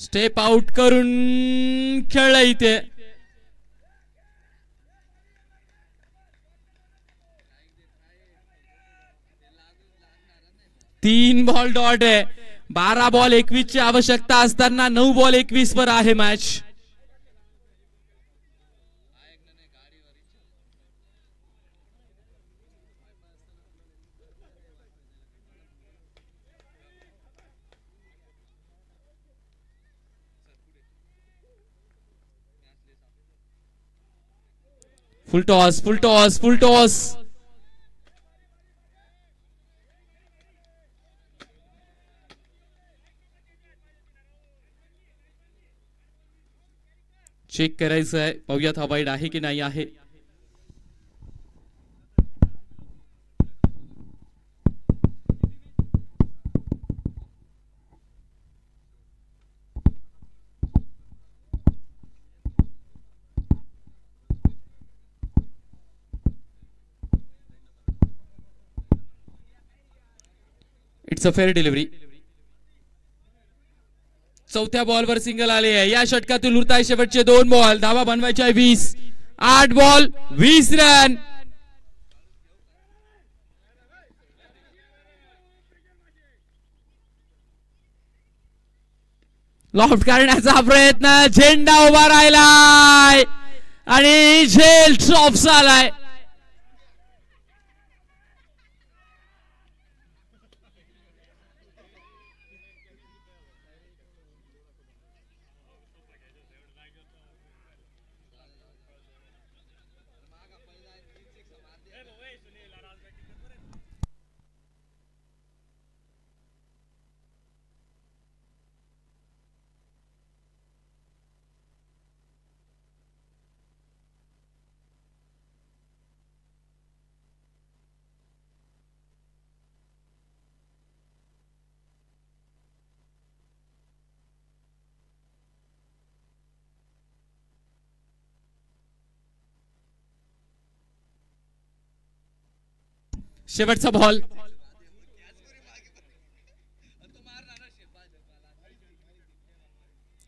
स्टेप आउट करून खेळलं इथे. 3 बॉल डॉट आहे. 12 बॉल 21 ची आवश्यकता असताना 9 बॉल 21 वर आहे match. Full toss full toss full toss. Check करायचं आहे. पाहूयात हा वाईड आहे की नाही आहे. It's a fair delivery. चौथ्या बॉलवर सिंगल आले आहे. या षटकातील उरताय शेवटचे 2 बॉल. धावा बनवायच्या 20. 8 बॉल 20 रन. लॉफ्ट करण्याचा प्रयत्न. झेंडा उभा राहिलाय आणि झेल ड्रॉप झालाय. शेवटचा बॉल.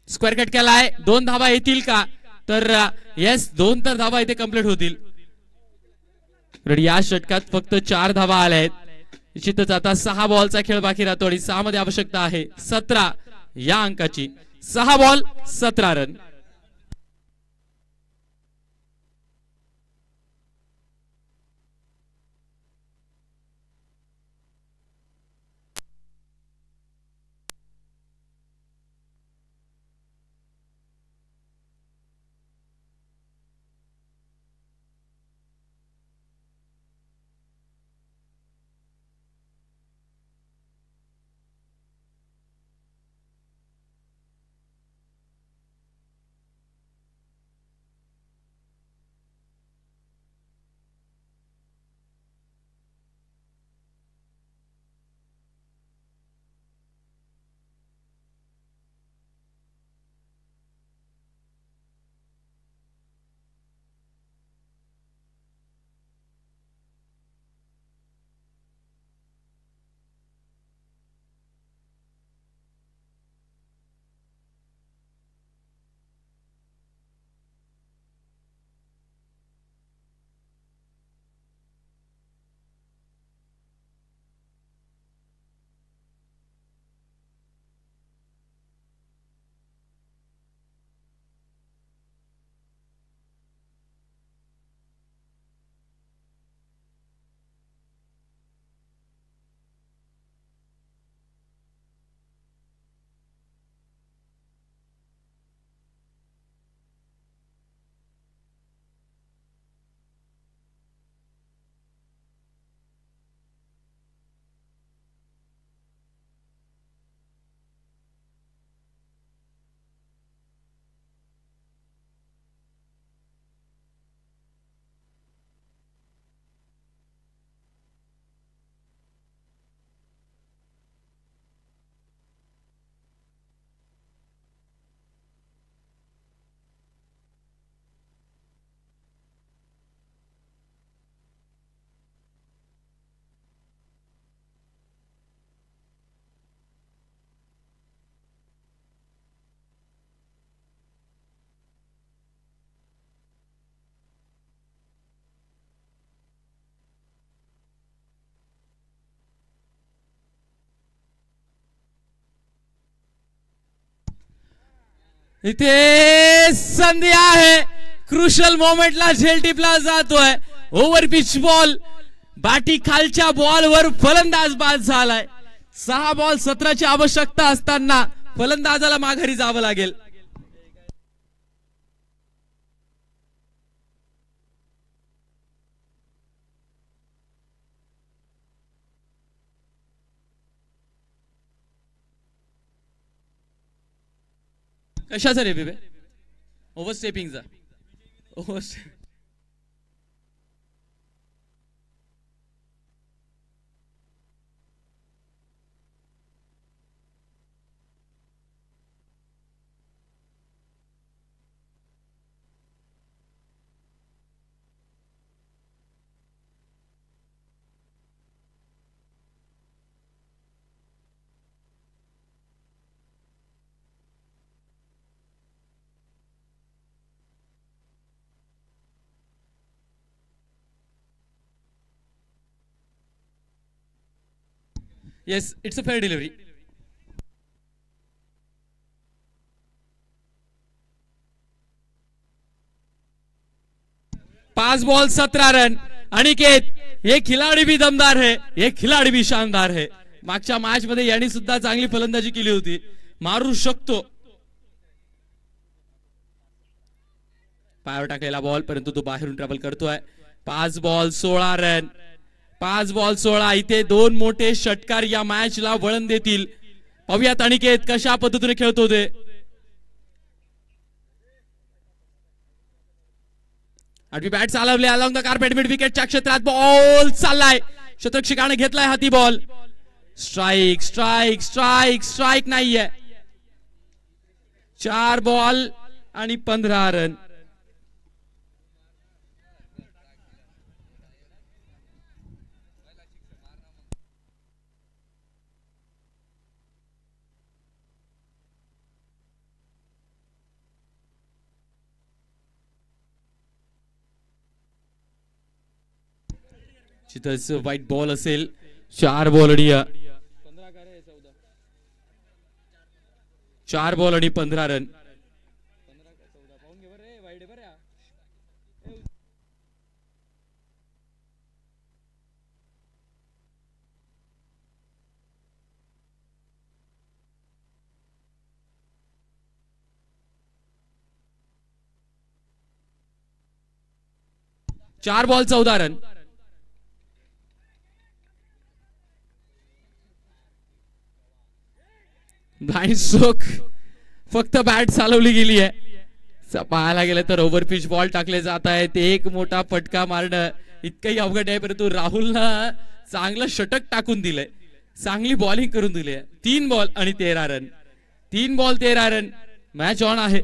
स्क्वेअर कट केलाय. 2 धावा येतील का? तर येस 2 तर धावा इथे कंप्लीट होतील. या षटकात फक्त 4 धावा आल्या आहेत. निश्चितच आता 6 बॉलचा खेळ बाकी राहतो आणि 6 मध्ये आवश्यकता आहे 17 या अंकाची. 6 बॉल 17 रन. इथे संधी आहे, क्रुशल मोमेंटला झेल टिपला जातोय. ओव्हर पिच बॉल, बाटी खालच्या बॉलवर फलंदाज बाद झालाय. 6 बॉल 17ची आवश्यकता असताना फलंदाजाला माघारी जावं लागेल. कशाचा रे बेबे? ओव्हरस्टेपिंगचा. Overstep Yes, it's a fair delivery. पांच बॉल 17 रन. अनिकेत, ये खिलाडी भी दमदार है, ये खिलाडी भी शानदार है. मागच्या मॅच मध्ये यांनी सुद्धा चांगली फलंदाजी केली होती. मारू शकतो. पायावर टाकलेला बॉल, परंतु तो बाहेरून ट्रॅव्हल करतोय. 5 बॉल 16 रन. 5 बॉल 16. इथे 2 मोठे षटकार या मॅचला वळण देतील. पाहूयात अनिकेत कशा पद्धतीने खेळतो ते. आठवी बॅट चालवली अलॉंग द कार्पेट मिड विकेटच्या क्षेत्रात. बॉल चाललाय, शतरक्षकाने घेतलाय हाती ball. Strike strike strike strike नाहीये. 4 बॉल आणि 15 रन. तिथंच व्हाईट बॉल असेल. 4 बॉल आणि 4 बॉल आणि 15 रन. चार बॉल 14 रन. ब्लाइंड स्ट्रोक, फक्त बॅट चालवली गेली आहे. पाहायला गेलं तर ओव्हर पिच बॉल टाकले जात आहेत. एक मोठा फटका मारणं इतकंही अवघड आहे, परंतु राहुलनं चांगलं षटक टाकून दिलंय, चांगली बॉलिंग करून दिली आहे. 3 बॉल आणि 13 run. 3 ball 13 run. Match on आहे.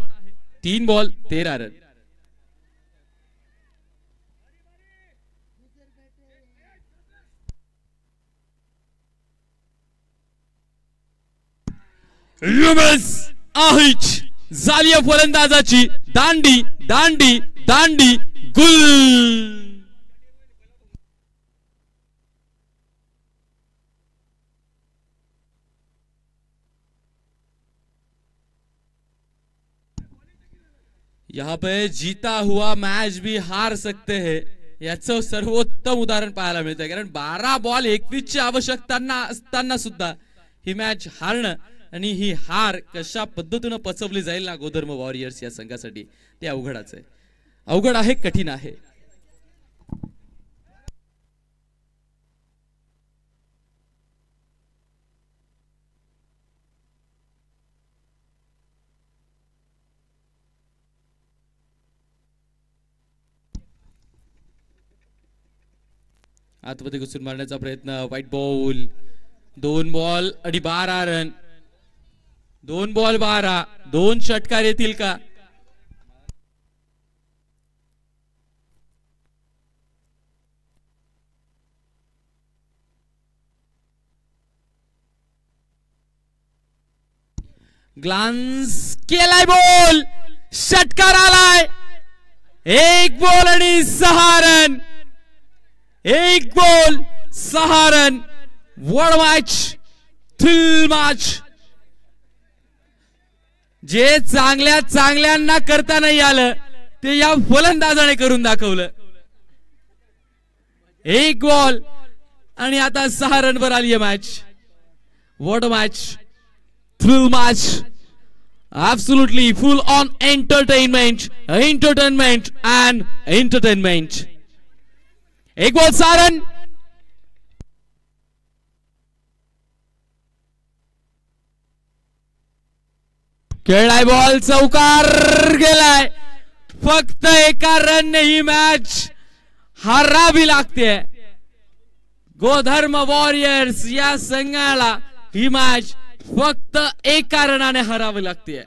3 बॉल 13 रन. युमेस आहिच झाली फलंदाजाची दांडी दांडी दांडी गुल. यहाँ पे जीता हुआ मैच भी हार सकते हैं, याचं सर्वोत्तम उदाहरण पाहायला मिळतं. कारण 12 बॉल 21 ची आवश्यकता असताना सुद्धा ही मॅच हारणं आणि ही हार कशा पद्धतीने पचवली जाईल ना गोधर्म वॉरियर्स या संघासाठी, ते अवघडच आहे. अवघड आहे, कठीण आहे. आतमध्ये घुसून मारण्याचा प्रयत्न. White ball. 2 बॉल आणि 12 रन. 2 बॉल 12. 2 षटकार येतील का? ग्लान्स केलाय बॉल. षटकार आलाय. 1 बॉल आणि 6 run. 1 ball 6 run. World match, thrill match. जे चांगल्यांना करता नाही आलं ते या फलंदाजाने करून दाखवलं. एक बॉल आणि आता 6 रनवर आली आहे match. What a match, thrill match, absolutely full on entertainment and entertainment. एक बॉल 6 रन. खेळलाय बॉल, चौकार गेलाय. फक्त एका रनने ही मॅच हारावी लागते. गोधर्म वॉरियर्स या संघाला ही मॅच फक्त एका रनाने हरावी लागते.